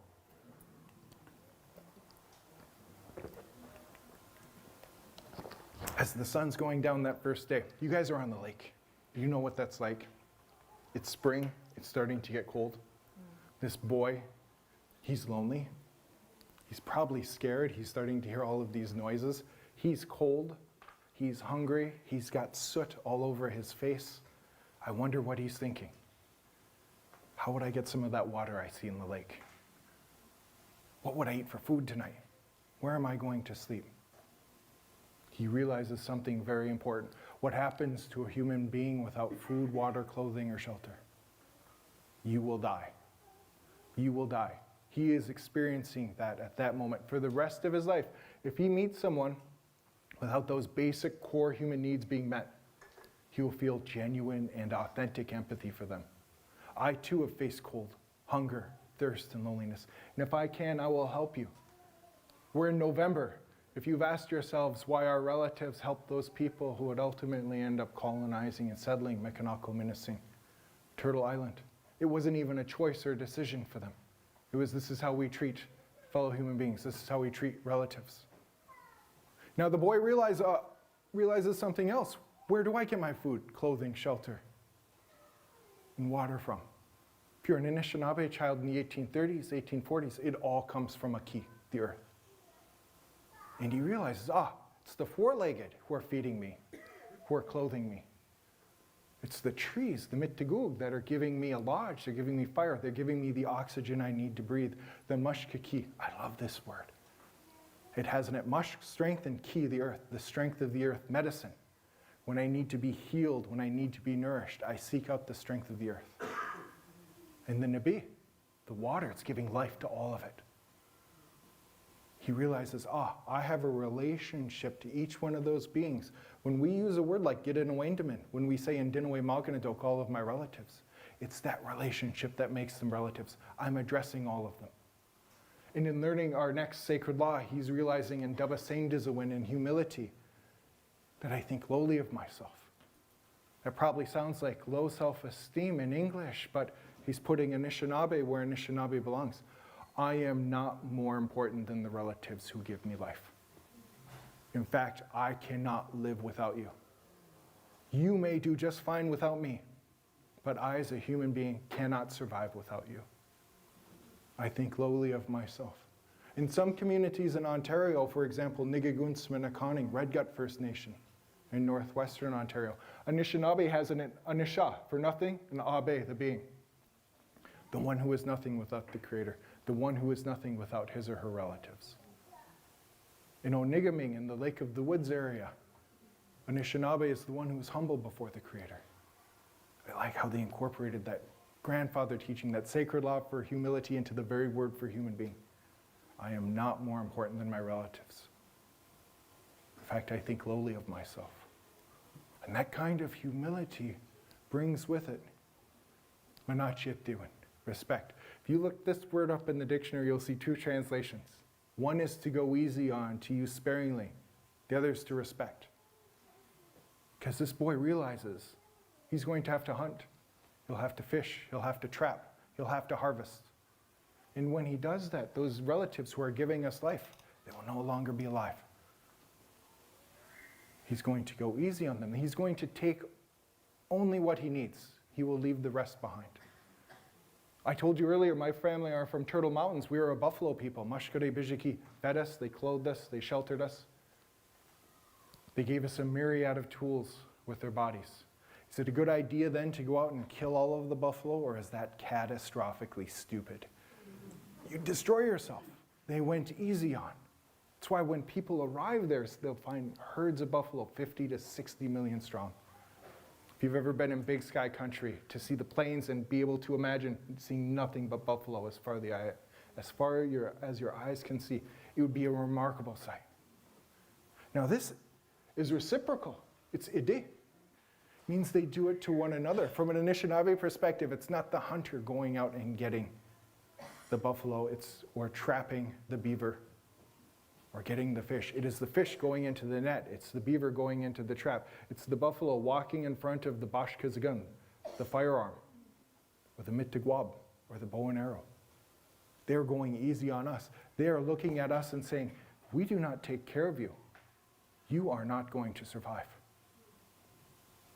S1: As the sun's going down that first day, you guys are on the lake. You know what that's like. It's spring, it's starting to get cold. This boy, he's lonely. He's probably scared. He's starting to hear all of these noises. He's cold. He's hungry. He's got soot all over his face. I wonder what he's thinking. How would I get some of that water I see in the lake? What would I eat for food tonight? Where am I going to sleep? He realizes something very important. What happens to a human being without food, water, clothing, or shelter? You will die. You will die. He is experiencing that at that moment for the rest of his life. If he meets someone without those basic core human needs being met, he will feel genuine and authentic empathy for them. I too have faced cold, hunger, thirst, and loneliness. And if I can, I will help you. We're in November. If you've asked yourselves why our relatives helped those people who would ultimately end up colonizing and settling Mikanako-Minising, Turtle Island, it wasn't even a choice or a decision for them. It was, this is how we treat fellow human beings. This is how we treat relatives. Now the boy realizes something else. Where do I get my food, clothing, shelter, and water from? If you're an Anishinaabe child in the 1830s, 1840s, it all comes from a key, the earth. And he realizes, it's the four-legged who are feeding me, who are clothing me. It's the trees, the mittigug, that are giving me a lodge. They're giving me fire. They're giving me the oxygen I need to breathe. The mushkaki. I love this word. It has in it mush, strength, and ki, the earth, the strength of the earth, medicine. When I need to be healed, when I need to be nourished, I seek out the strength of the earth. And the nabi, the water, it's giving life to all of it. he realizes, I have a relationship to each one of those beings. When we use a word like Gidinawaindaman, when we say Indinaway Malganadok, all of my relatives, it's that relationship that makes them relatives. I'm addressing all of them. And in learning our next sacred law, he's realizing in Dabasangdizawin, in humility, that I think lowly of myself. That probably sounds like low self-esteem in English, but he's putting Anishinaabe where Anishinaabe belongs. I am not more important than the relatives who give me life. In fact, I cannot live without you. You may do just fine without me, but I as a human being cannot survive without you. I think lowly of myself. In some communities in Ontario, for example, Nigagunsmanakaning, Red Gut First Nation in northwestern Ontario, Anishinaabe has an Anisha for nothing, and Abe, the being. The one who is nothing without the Creator, the one who is nothing without his or her relatives. In Onigaming, in the Lake of the Woods area, Anishinaabe is the one who is humble before the Creator. I like how they incorporated that grandfather teaching, that sacred law for humility into the very word for human being. I am not more important than my relatives. In fact, I think lowly of myself. And that kind of humility brings with it Manachitiwan, respect. If you look this word up in the dictionary, you'll see two translations. One is to go easy on, to use sparingly. The other is to respect. Because this boy realizes he's going to have to hunt. He'll have to fish. He'll have to trap. He'll have to harvest. And when he does that, those relatives who are giving us life, they will no longer be alive. He's going to go easy on them. He's going to take only what he needs. He will leave the rest behind. I told you earlier, my family are from Turtle Mountains. We are a buffalo people. Mashkare Bijiki fed us, they clothed us, they sheltered us. They gave us a myriad of tools with their bodies. Is it a good idea then to go out and kill all of the buffalo, or is that catastrophically stupid? You destroy yourself. They went easy on. That's why when people arrive there, they'll find herds of buffalo, 50 to 60 million strong. If you've ever been in big sky country, to see the plains and be able to imagine seeing nothing but buffalo as far as your eyes can see, it would be a remarkable sight. Now this is reciprocal. It's ide. Means they do it to one another. From an Anishinaabe perspective, it's not the hunter going out and getting the buffalo, or trapping the beaver, or getting the fish. It is the fish going into the net. It's the beaver going into the trap. It's the buffalo walking in front of the bashkazagun, the firearm, or the mittigwab, or the bow and arrow. They're going easy on us. They are looking at us and saying, we do not take care of you. You are not going to survive.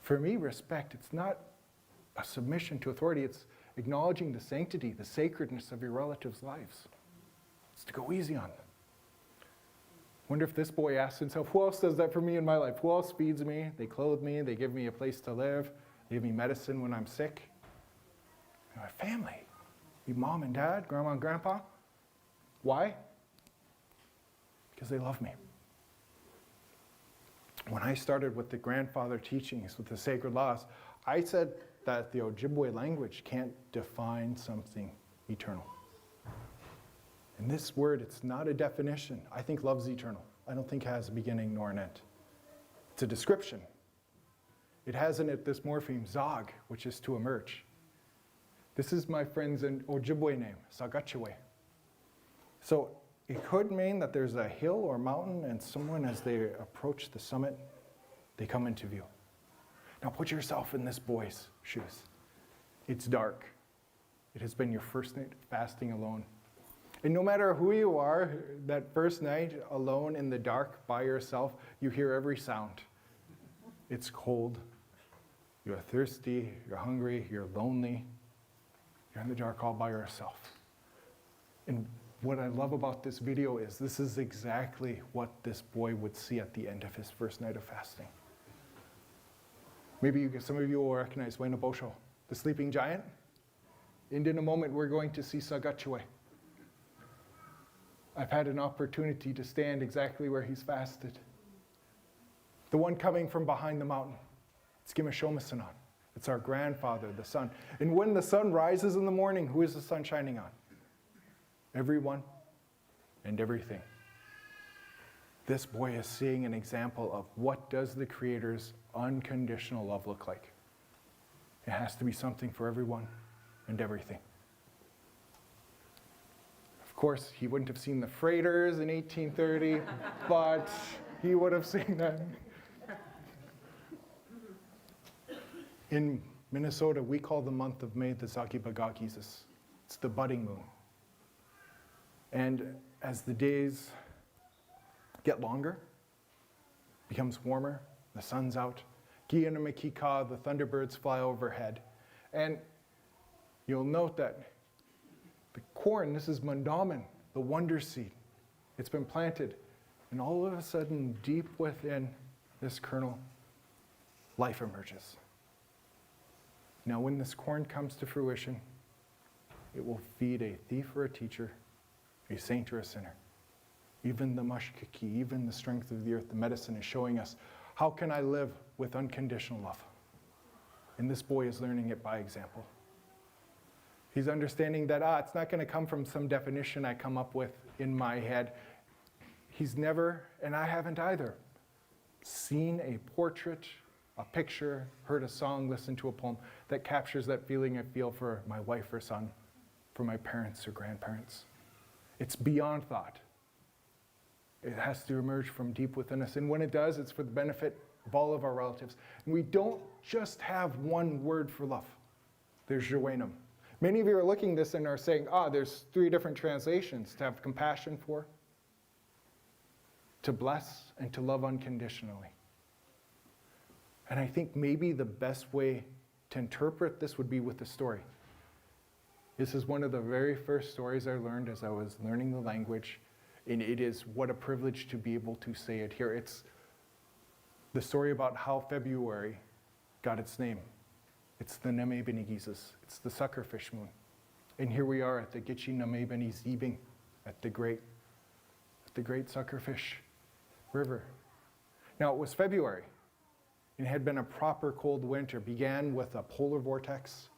S1: For me, respect, it's not a submission to authority. It's acknowledging the sanctity, the sacredness of your relatives' lives. It's to go easy on them. Wonder if this boy asks himself, who else does that for me in my life? Who else feeds me? They clothe me. They give me a place to live. They give me medicine when I'm sick. My family. Your mom and dad, grandma and grandpa. Why? Because they love me. When I started with the grandfather teachings, with the sacred laws, I said that the Ojibwe language can't define something eternal. In this word, it's not a definition. I think love's eternal. I don't think it has a beginning nor an end. It's a description. It has in it this morpheme, zog, which is to emerge. This is my friend's Ojibwe name, Sagachewe. So it could mean that there's a hill or mountain, and someone, as they approach the summit, they come into view. Now put yourself in this boy's shoes. It's dark. It has been your first night fasting alone. And no matter who you are, that first night alone in the dark by yourself, you hear every sound. It's cold. You're thirsty. You're hungry. You're lonely. You're in the dark all by yourself. And what I love about this video is this is exactly what this boy would see at the end of his first night of fasting. Maybe some of you will recognize Wayne Bosho, the sleeping giant. And in a moment, we're going to see Sagachewe. I've had an opportunity to stand exactly where he's fasted. The one coming from behind the mountain. It's Gimashomasanan. It's our grandfather, the sun. And when the sun rises in the morning, who is the sun shining on? Everyone and everything. This boy is seeing an example of what does the Creator's unconditional love look like. It has to be something for everyone and everything. Of course, he wouldn't have seen the freighters in 1830, but he would have seen that. In Minnesota, we call the month of May the Zagibagagizis. It's the budding moon. And as the days get longer, becomes warmer, the sun's out, Gianamikika, the thunderbirds fly overhead. And you'll note that the corn, this is mandamin, the wonder seed. It's been planted. And all of a sudden, deep within this kernel, life emerges. Now, when this corn comes to fruition, it will feed a thief or a teacher, a saint or a sinner. Even the mashkiki, even the strength of the earth, the medicine is showing us, how can I live with unconditional love? And this boy is learning it by example. He's understanding that, it's not going to come from some definition I come up with in my head. He's never, and I haven't either, seen a portrait, a picture, heard a song, listened to a poem that captures that feeling I feel for my wife or son, for my parents or grandparents. It's beyond thought. It has to emerge from deep within us. And when it does, it's for the benefit of all of our relatives. And we don't just have one word for love. There's Joanum. Many of you are looking at this and are saying, there's 3 different translations: to have compassion for, to bless, and to love unconditionally. And I think maybe the best way to interpret this would be with a story. This is one of the very first stories I learned as I was learning the language, and it is what a privilege to be able to say it here. It's the story about how February got its name. It's the Name Benigizis. It's the suckerfish moon. And here we are at the Gitchi Name Benizibing, at the great suckerfish river. Now, it was February. It had been a proper cold winter, began with a polar vortex.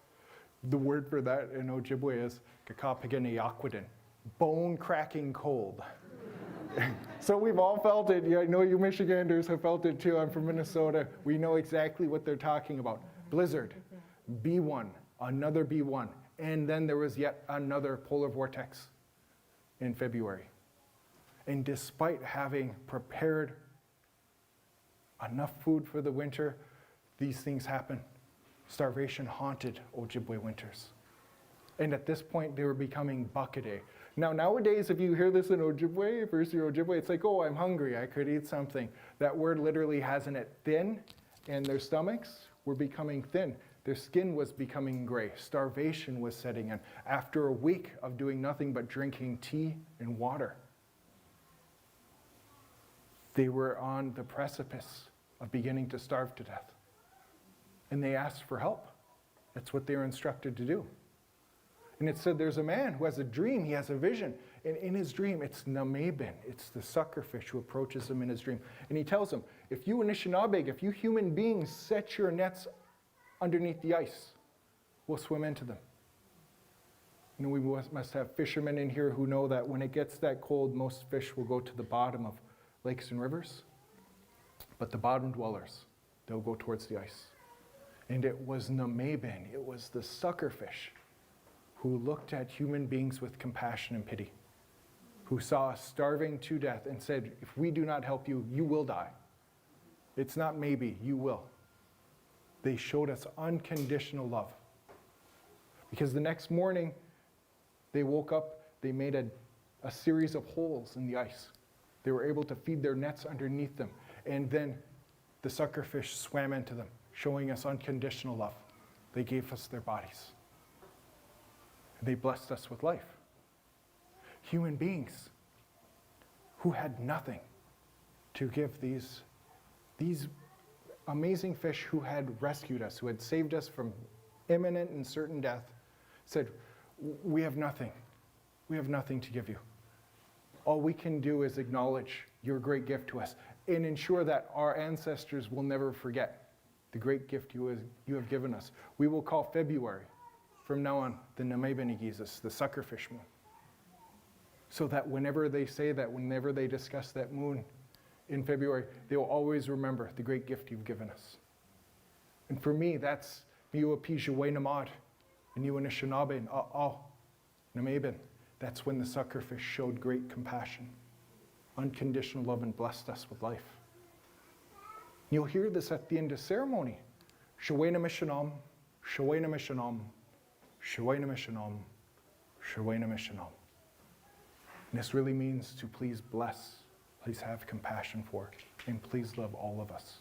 S1: The word for that in Ojibwe is kakapaganiakwidin, bone-cracking cold. So we've all felt it. I know you Michiganders have felt it too. I'm from Minnesota. We know exactly what they're talking about. Blizzard, B1, another B1, and then there was yet another polar vortex in February. And despite having prepared enough food for the winter, these things happen. Starvation haunted Ojibwe winters. And at this point, they were becoming bakade. Now, nowadays, if you hear this in Ojibwe, first year Ojibwe, it's like, I'm hungry, I could eat something. That word literally has in it thin, and their stomachs were becoming thin. Their skin was becoming gray. Starvation was setting in after a week of doing nothing but drinking tea and water. They were on the precipice of beginning to starve to death. And they asked for help. That's what they were instructed to do. And it said there's a man who has a dream, he has a vision. And in his dream, it's Nameben, it's the suckerfish who approaches him in his dream. And he tells him, if you Anishinaabeg, if you human beings set your nets underneath the ice, we'll swim into them. We must have fishermen in here who know that when it gets that cold, most fish will go to the bottom of lakes and rivers. But the bottom dwellers, they'll go towards the ice. And it was Nameben, it was the suckerfish, who looked at human beings with compassion and pity, who saw us starving to death and said, if we do not help you, you will die. It's not maybe, you will. They showed us unconditional love. Because the next morning, they woke up, they made a series of holes in the ice. They were able to feed their nets underneath them. And then the suckerfish swam into them, showing us unconditional love. They gave us their bodies. They blessed us with life. Human beings who had nothing to give these amazing fish who had rescued us, who had saved us from imminent and certain death, said, we have nothing. We have nothing to give you. All we can do is acknowledge your great gift to us and ensure that our ancestors will never forget the great gift you have given us. We will call February from now on the Namebenigizis, the suckerfish moon. So that whenever they say that, whenever they discuss that moon, in February, they will always remember the great gift you've given us. And for me, that's Miuapi and you and Anishinaabe Namaben. That's when the suckerfish showed great compassion, unconditional love, and blessed us with life. You'll hear this at the end of ceremony. Shawena Mishanam, Shawena Mishanam, Shawena Mishanam, Shawena Mishanam. And this really means to please bless, please have compassion for, and please love all of us.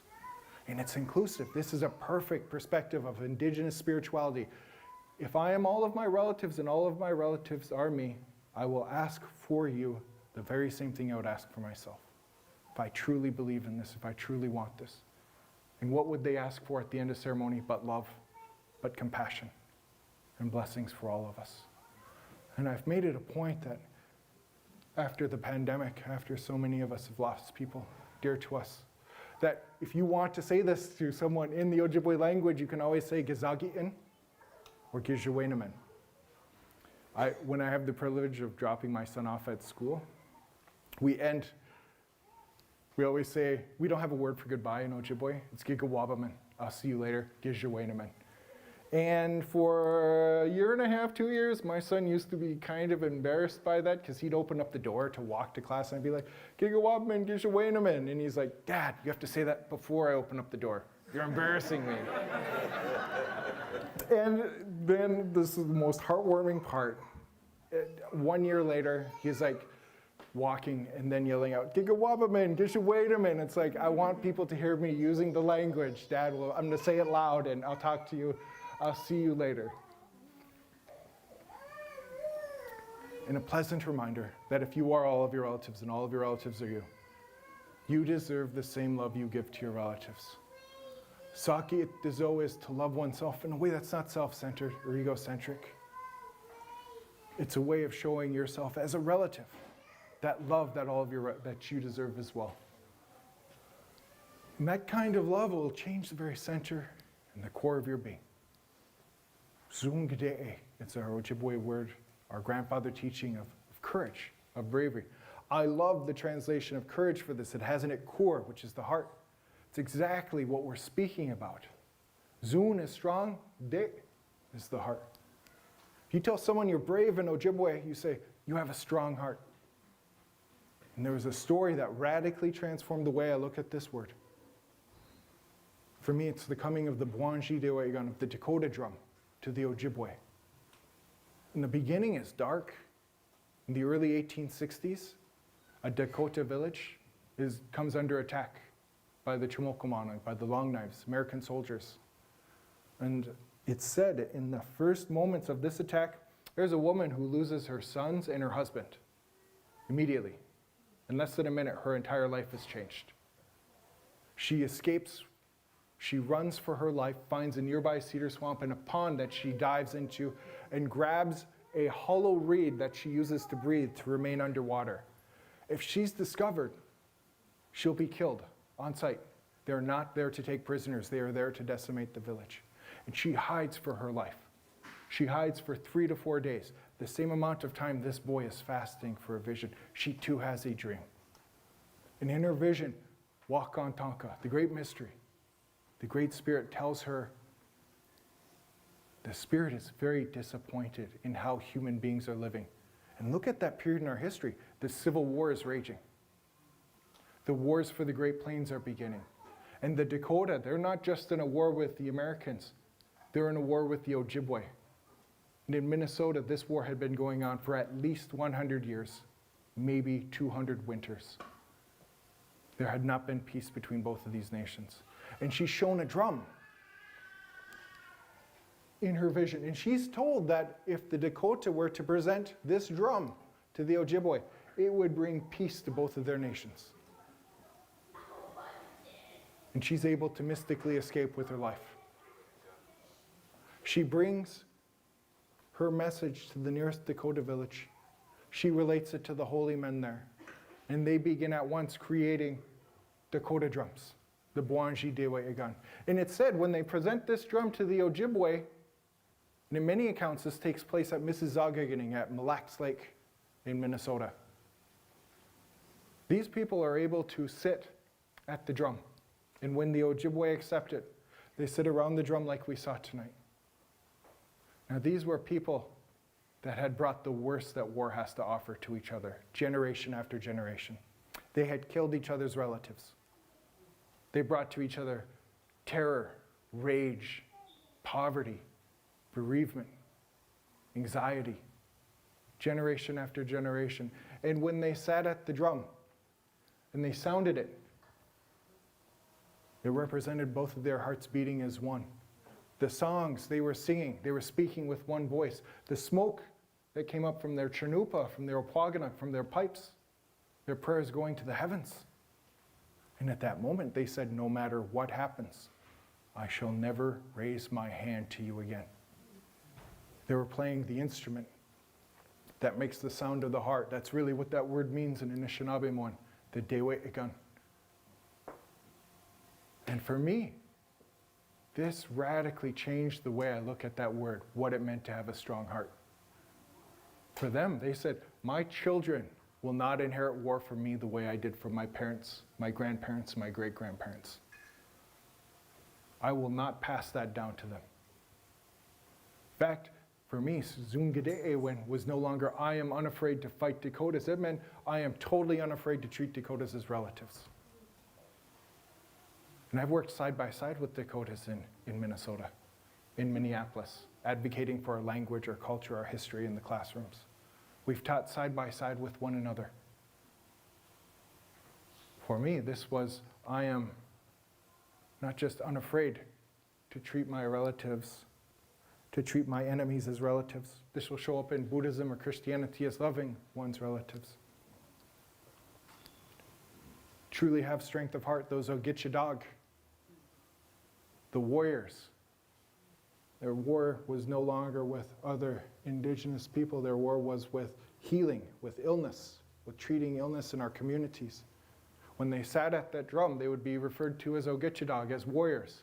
S1: And it's inclusive. This is a perfect perspective of Indigenous spirituality. If I am all of my relatives and all of my relatives are me, I will ask for you the very same thing I would ask for myself. If I truly believe in this, if I truly want this. And what would they ask for at the end of ceremony but love, but compassion, and blessings for all of us? And I've made it a point that after the pandemic, after so many of us have lost people dear to us, that if you want to say this to someone in the Ojibwe language, you can always say Gizagi'in or Gizhawenaman. When I have the privilege of dropping my son off at school, we always say, we don't have a word for goodbye in Ojibwe. It's Gigawabaman. I'll see you later, Gizhawenaman. And for a year and a half, 2 years, my son used to be kind of embarrassed by that because he'd open up the door to walk to class and I'd be like, Gigawabaman, Gizhawenaman. And he's like, Dad, you have to say that before I open up the door. You're embarrassing me. And then this is the most heartwarming part. 1 year later, he's like walking and then yelling out, Gigawabaman, Gizhawenaman. It's like, I want people to hear me using the language. Dad, well, I'm going to say it loud and I'll talk to you. I'll see you later. And a pleasant reminder that if you are all of your relatives and all of your relatives are you, you deserve the same love you give to your relatives. Saki Dezo is to love oneself in a way that's not self-centered or egocentric. It's a way of showing yourself as a relative that love that you deserve as well. And that kind of love will change the very center and the core of your being. Zungde'e, it's our Ojibwe word, our grandfather teaching of courage, of bravery. I love the translation of courage for this. It has in it core, which is the heart. It's exactly what we're speaking about. Zun is strong, de is the heart. If you tell someone you're brave in Ojibwe, you say, you have a strong heart. And there was a story that radically transformed the way I look at this word. For me, it's the coming of the Bwanji Dewagan, of the Dakota drum, to the Ojibwe. In the beginning, it's dark. In the early 1860s, a Dakota village comes under attack by the Chimokumana, by the Long Knives, American soldiers. And it's said in the first moments of this attack, there's a woman who loses her sons and her husband immediately. In less than a minute, her entire life has changed. She escapes. She runs for her life, finds a nearby cedar swamp and a pond that she dives into, and grabs a hollow reed that she uses to breathe to remain underwater. If she's discovered, she'll be killed on sight. They're not there to take prisoners. They are there to decimate the village. And she hides for her life. She hides for 3 to 4 days, the same amount of time this boy is fasting for a vision. She too has a dream. And in her vision, Wakan Tonka, the great mystery, the Great Spirit tells her the Spirit is very disappointed in how human beings are living. And look at that period in our history. The Civil War is raging. The wars for the Great Plains are beginning. And the Dakota, they're not just in a war with the Americans. They're in a war with the Ojibwe. And in Minnesota, this war had been going on for at least 100 years, maybe 200 winters. There had not been peace between both of these nations. And she's shown a drum in her vision. And she's told that if the Dakota were to present this drum to the Ojibwe, it would bring peace to both of their nations. And she's able to mystically escape with her life. She brings her message to the nearest Dakota village. She relates it to the holy men there. And they begin at once creating Dakota drums, the Bwanji Dewayagan. And it's said when they present this drum to the Ojibwe, and in many accounts this takes place at Mississauga at Mille Lacs Lake in Minnesota. These people are able to sit at the drum. And when the Ojibwe accept it, they sit around the drum like we saw tonight. Now these were people that had brought the worst that war has to offer to each other, generation after generation. They had killed each other's relatives. They brought to each other terror, rage, poverty, bereavement, anxiety, generation after generation. And when they sat at the drum and they sounded it, it represented both of their hearts beating as one. The songs they were singing, they were speaking with one voice. The smoke that came up from their chernupa, from their opwagana, from their pipes, their prayers going to the heavens. And at that moment they said, no matter what happens, I shall never raise my hand to you again. They were playing the instrument that makes the sound of the heart. That's really what that word means in Anishinaabe, the Dewe Igan. And for me, this radically changed the way I look at that word, what it meant to have a strong heart. For them, they said, my children will not inherit war from me the way I did from my parents, my grandparents, my great-grandparents. I will not pass that down to them. In fact, for me, Zungade'ewen was no longer, I am unafraid to fight Dakotas. It meant, I am totally unafraid to treat Dakotas as relatives. And I've worked side by side with Dakotas in Minnesota, in Minneapolis, advocating for our language, our culture, our history in the classrooms. We've taught side by side with one another. For me, this was, I am not just unafraid to treat my relatives, to treat my enemies as relatives. This will show up in Buddhism or Christianity as loving one's relatives. Truly have strength of heart, those Ogichidag, the warriors. Their war was no longer with other indigenous people. Their war was with healing, with illness, with treating illness in our communities. When they sat at that drum, they would be referred to as Ogichidag, as warriors.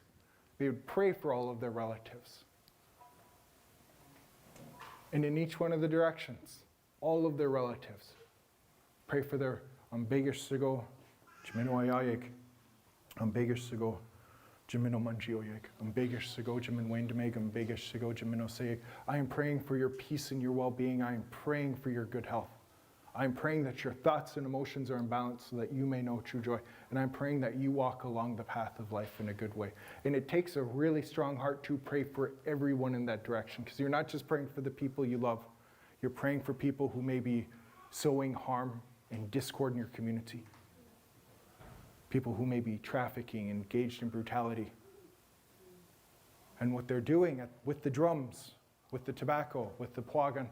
S1: They would pray for all of their relatives. And in each one of the directions, all of their relatives. Pray for their Ambegish-sigo, Jimino Ayayik, Ambegish-sigo, Jimino Manjioyik, Ambegish-sigo, Jimin Waindameg, Ambegish-sigo, Jimino Sayik. I am praying for your peace and your well-being. I am praying for your good health. I am praying that your thoughts and emotions are in balance so that you may know true joy. And I'm praying that you walk along the path of life in a good way. And it takes a really strong heart to pray for everyone in that direction, because you're not just praying for the people you love. You're praying for people who may be sowing harm and discord in your community. People who may be trafficking, engaged in brutality. And what they're doing with the drums, with the tobacco, with the pwagan,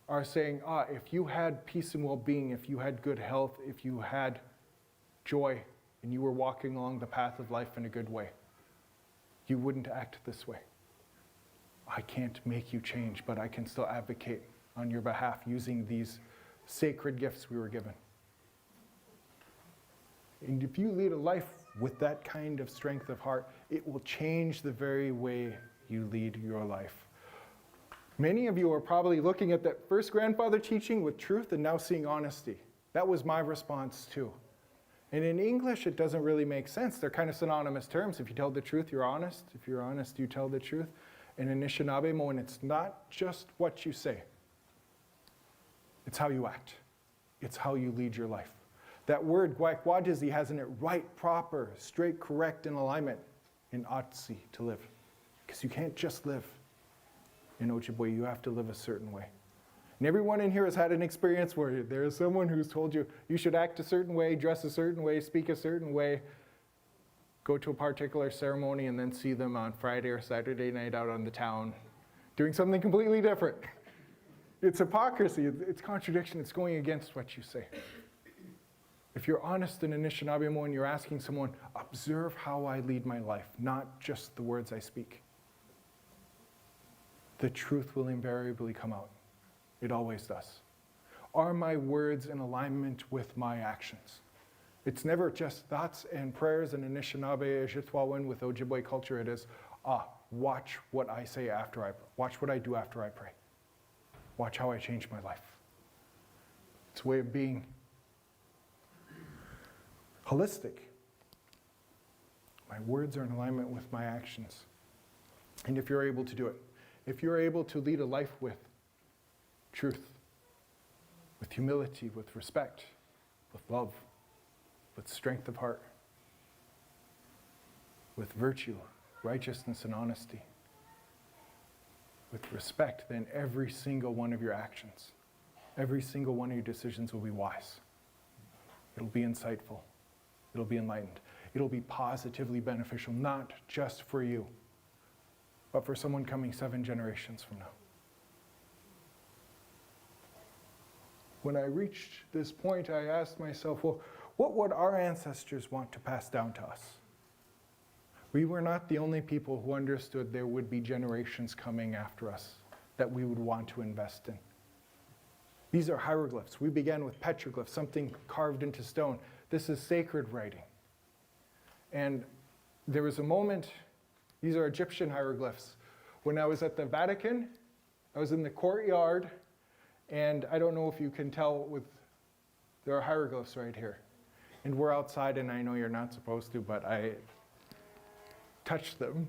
S1: are saying, if you had peace and well-being, if you had good health, if you had joy, and you were walking along the path of life in a good way, you wouldn't act this way. I can't make you change, but I can still advocate on your behalf using these sacred gifts we were given. And if you lead a life with that kind of strength of heart, it will change the very way you lead your life. Many of you are probably looking at that first grandfather teaching with truth and now seeing honesty. That was my response too. And in English, it doesn't really make sense. They're kind of synonymous terms. If you tell the truth, you're honest. If you're honest, you tell the truth. In Anishinaabe, Moan, it's not just what you say. It's how you act. It's how you lead your life. That word, Gwaikwajizi, has in it right, proper, straight, correct, in alignment in Otsi, to live. Because you can't just live in Ojibwe, you have to live a certain way. And everyone in here has had an experience where there is someone who's told you, you should act a certain way, dress a certain way, speak a certain way, go to a particular ceremony, and then see them on Friday or Saturday night out on the town doing something completely different. It's hypocrisy, it's contradiction, it's going against what you say. If you're honest in Anishinaabe and you're asking someone, observe how I lead my life, not just the words I speak, the truth will invariably come out. It always does. Are my words in alignment with my actions? It's never just thoughts and prayers in Anishinaabe, Ojibwe with Ojibwe culture. It is, watch what I say after I pray. Watch what I do after I pray. Watch how I change my life. It's a way of being holistic. My words are in alignment with my actions. And if you're able to do it, if you're able to lead a life with truth, with humility, with respect, with love, with strength of heart, with virtue, righteousness, and honesty, with respect, then every single one of your actions, every single one of your decisions will be wise. It'll be insightful. It'll be enlightened. It'll be positively beneficial, not just for you, but for someone coming 7 generations from now. When I reached this point, I asked myself, well, what would our ancestors want to pass down to us? We were not the only people who understood there would be generations coming after us that we would want to invest in. These are hieroglyphs. We began with petroglyphs, something carved into stone. This is sacred writing. And there was a moment, these are Egyptian hieroglyphs. When I was at the Vatican, I was in the courtyard, and I don't know if you can tell there are hieroglyphs right here. And we're outside, and I know you're not supposed to, but I touched them.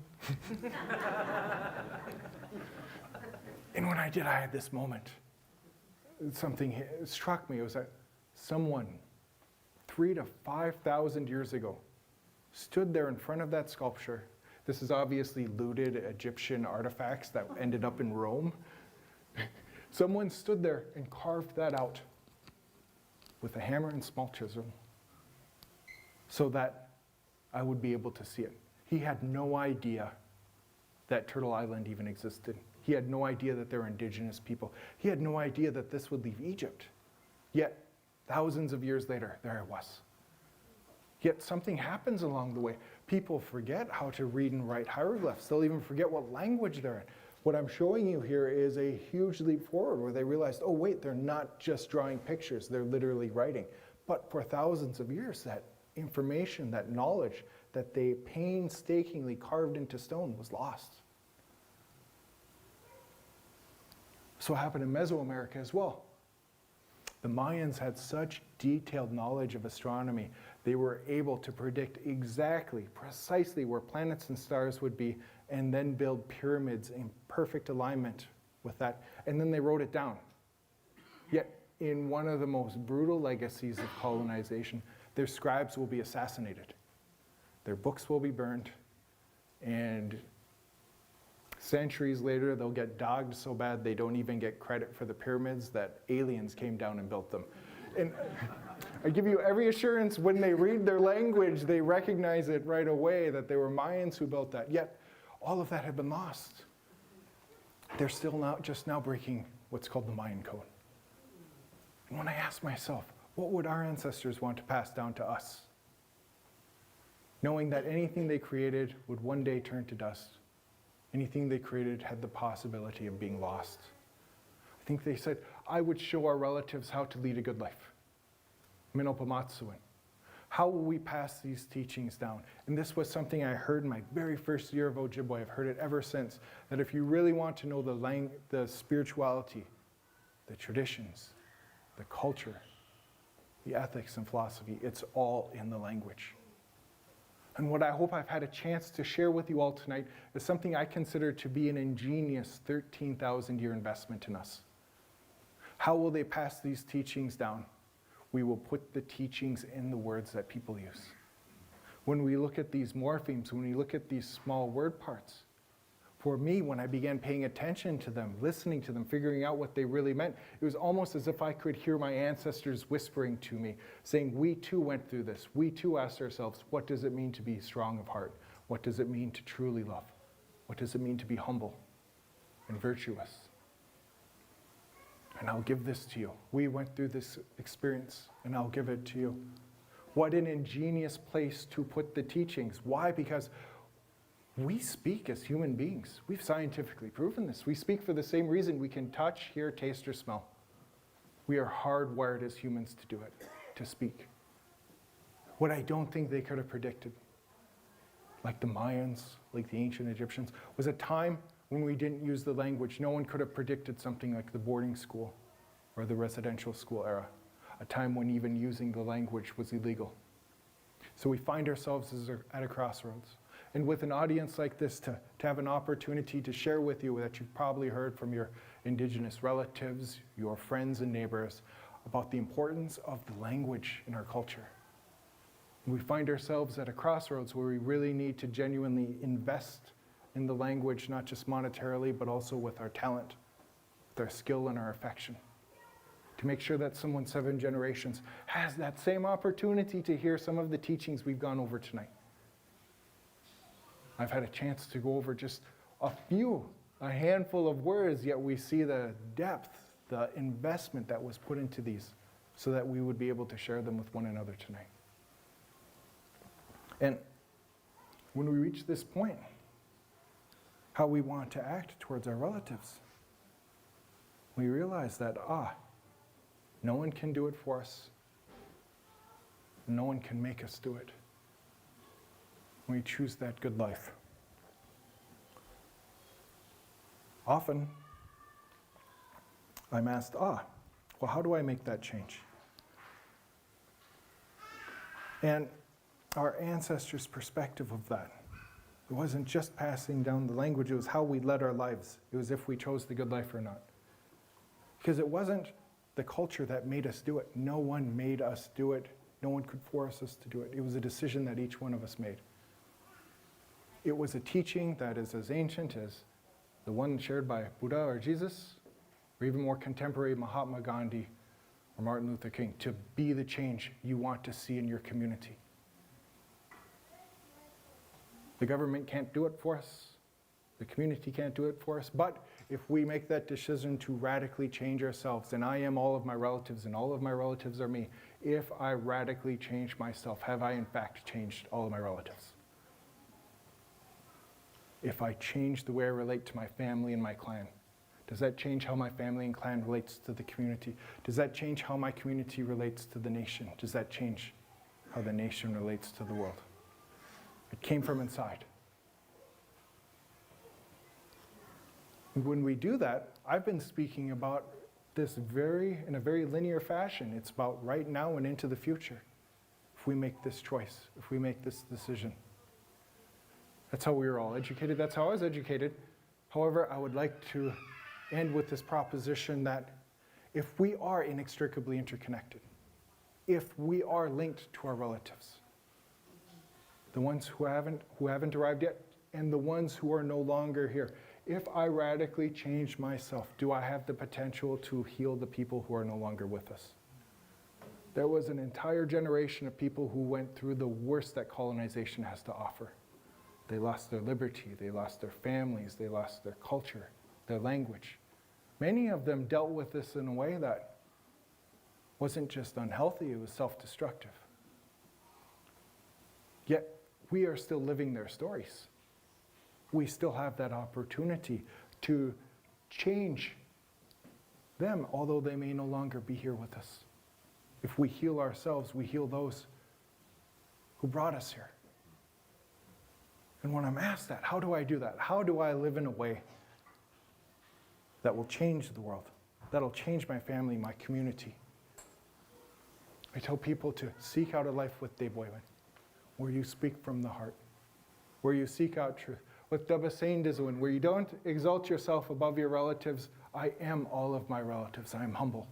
S1: And when I did, I had this moment. Something struck me. It was that someone 3,000 to 5,000 years ago stood there in front of that sculpture. This is obviously looted Egyptian artifacts that ended up in Rome. Someone stood there and carved that out with a hammer and small chisel so that I would be able to see it. He had no idea that Turtle Island even existed. He had no idea that there were indigenous people. He had no idea that this would leave Egypt. Yet, thousands of years later, there it was. Yet something happens along the way. People forget how to read and write hieroglyphs. They'll even forget what language they're in. What I'm showing you here is a huge leap forward where they realized, oh wait, they're not just drawing pictures, they're literally writing. But for thousands of years, that information, that knowledge that they painstakingly carved into stone was lost. So it happened in Mesoamerica as well. The Mayans had such detailed knowledge of astronomy. They were able to predict exactly, precisely where planets and stars would be, and then build pyramids in perfect alignment with that. And then they wrote it down. Yet, in one of the most brutal legacies of colonization, their scribes will be assassinated. Their books will be burned, and centuries later, they'll get dogged so bad they don't even get credit for the pyramids that aliens came down and built them. And I give you every assurance, when they read their language, they recognize it right away that they were Mayans who built that. Yet, all of that had been lost. They're still just now breaking what's called the Mayan code. And when I ask myself, what would our ancestors want to pass down to us? Knowing that anything they created would one day turn to dust. Anything they created had the possibility of being lost. I think they said, I would show our relatives how to lead a good life. Minopamatsuin. How will we pass these teachings down? And this was something I heard in my very first year of Ojibwe. I've heard it ever since, that if you really want to know the spirituality, the traditions, the culture, the ethics and philosophy, it's all in the language. And what I hope I've had a chance to share with you all tonight is something I consider to be an ingenious 13,000-year investment in us. How will they pass these teachings down? We will put the teachings in the words that people use. When we look at these morphemes, when we look at these small word parts, for me, when I began paying attention to them, listening to them, figuring out what they really meant, it was almost as if I could hear my ancestors whispering to me, saying, we too went through this. We too asked ourselves, what does it mean to be strong of heart? What does it mean to truly love? What does it mean to be humble and virtuous? And I'll give this to you. We went through this experience, and I'll give it to you. What an ingenious place to put the teachings. Why? Because we speak as human beings. We've scientifically proven this. We speak for the same reason we can touch, hear, taste, or smell. We are hardwired as humans to do it, to speak. What I don't think they could have predicted, like the Mayans, like the ancient Egyptians, was a time when we didn't use the language. No one could have predicted something like the boarding school or the residential school era, a time when even using the language was illegal. So we find ourselves at a crossroads. And with an audience like this, to have an opportunity to share with you that you've probably heard from your Indigenous relatives, your friends and neighbors, about the importance of the language in our culture. And we find ourselves at a crossroads where we really need to genuinely invest in the language, not just monetarily, but also with our talent, with our skill and our affection, to make sure that someone 7 generations has that same opportunity to hear some of the teachings we've gone over tonight. I've had a chance to go over just a handful of words, yet we see the depth, the investment that was put into these so that we would be able to share them with one another tonight. And when we reach this point, how we want to act towards our relatives, we realize that, no one can do it for us. No one can make us do it. We choose that good life. Often, I'm asked, well, how do I make that change? And our ancestors' perspective of that, it wasn't just passing down the language, it was how we led our lives. It was if we chose the good life or not. Because it wasn't the culture that made us do it. No one made us do it. No one could force us to do it. It was a decision that each one of us made. It was a teaching that is as ancient as the one shared by Buddha or Jesus, or even more contemporary Mahatma Gandhi or Martin Luther King, to be the change you want to see in your community. The government can't do it for us. The community can't do it for us. But if we make that decision to radically change ourselves, and I am all of my relatives and all of my relatives are me, if I radically change myself, have I in fact changed all of my relatives? If I change the way I relate to my family and my clan, does that change how my family and clan relates to the community? Does that change how my community relates to the nation? Does that change how the nation relates to the world? It came from inside. And when we do that, I've been speaking about this in a very linear fashion. It's about right now and into the future. If we make this choice, if we make this decision. That's how we were all educated. That's how I was educated. However, I would like to end with this proposition that if we are inextricably interconnected, if we are linked to our relatives, the ones who haven't arrived yet, and the ones who are no longer here, if I radically change myself, do I have the potential to heal the people who are no longer with us? There was an entire generation of people who went through the worst that colonization has to offer. They lost their liberty, they lost their families, they lost their culture, their language. Many of them dealt with this in a way that wasn't just unhealthy, it was self-destructive. Yet, we are still living their stories. We still have that opportunity to change them, although they may no longer be here with us. If we heal ourselves, we heal those who brought us here. And when I'm asked that, how do I do that? How do I live in a way that will change the world, that'll change my family, my community? I tell people to seek out a life with Dave Boylan, where you speak from the heart, where you seek out truth. With Dabasain Dizwin, where you don't exalt yourself above your relatives. I am all of my relatives. I am humble.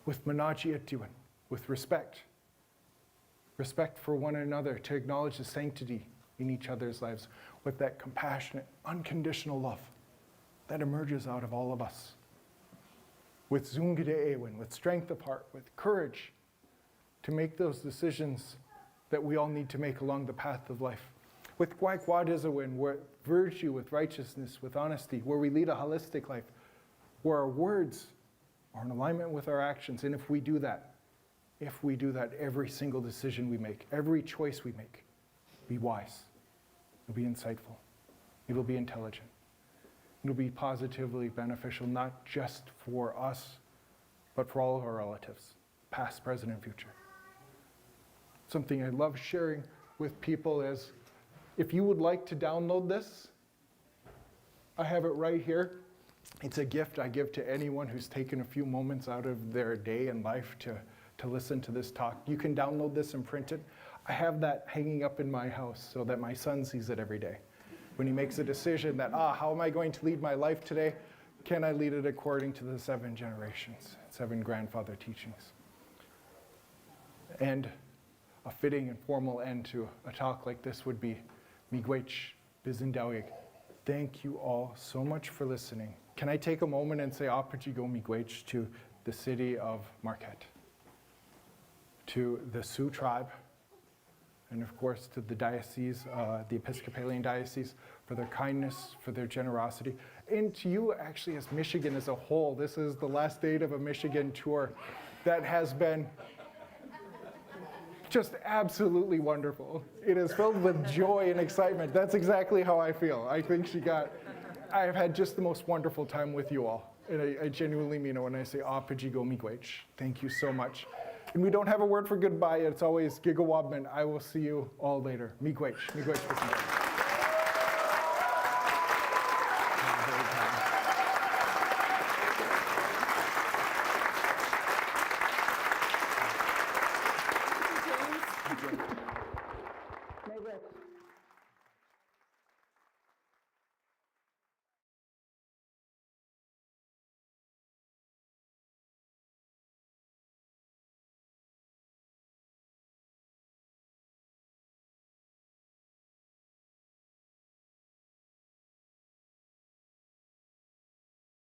S1: With Manaji Atiwan, with respect. Respect for one another, to acknowledge the sanctity in each other's lives, with that compassionate, unconditional love that emerges out of all of us. With Zungide Ewan, with strength of heart, with courage to make those decisions that we all need to make along the path of life. With Gwaikwadizawin, where virtue, with righteousness, with honesty, where we lead a holistic life, where our words are in alignment with our actions. And if we do that, every single decision we make, every choice we make, be wise, it'll be insightful, it'll be intelligent, it'll be positively beneficial, not just for us, but for all of our relatives, past, present, and future. Something I love sharing with people is, if you would like to download this, I have it right here. It's a gift I give to anyone who's taken a few moments out of their day and life to listen to this talk. You can download this and print it. I have that hanging up in my house so that my son sees it every day. When he makes a decision that, how am I going to lead my life today? Can I lead it according to the 7 generations, 7 grandfather teachings? And a fitting and formal end to a talk like this would be Miigwech Bizindawig. Thank you all so much for listening. Can I take a moment and say Apajigo Miigwech to the city of Marquette, to the Sault tribe, and of course to the diocese, the Episcopalian diocese, for their kindness, for their generosity, and to you actually as Michigan as a whole. This is the last date of a Michigan tour that has been just absolutely wonderful. It is filled with joy and excitement. That's exactly how I feel. I think I've had just the most wonderful time with you all. And I genuinely mean it when I say, Apajigo Miigwech. Thank you so much. And we don't have a word for goodbye. It's always Gigawabman. I will see you all later. Miigwech. Miigwech. Thank you.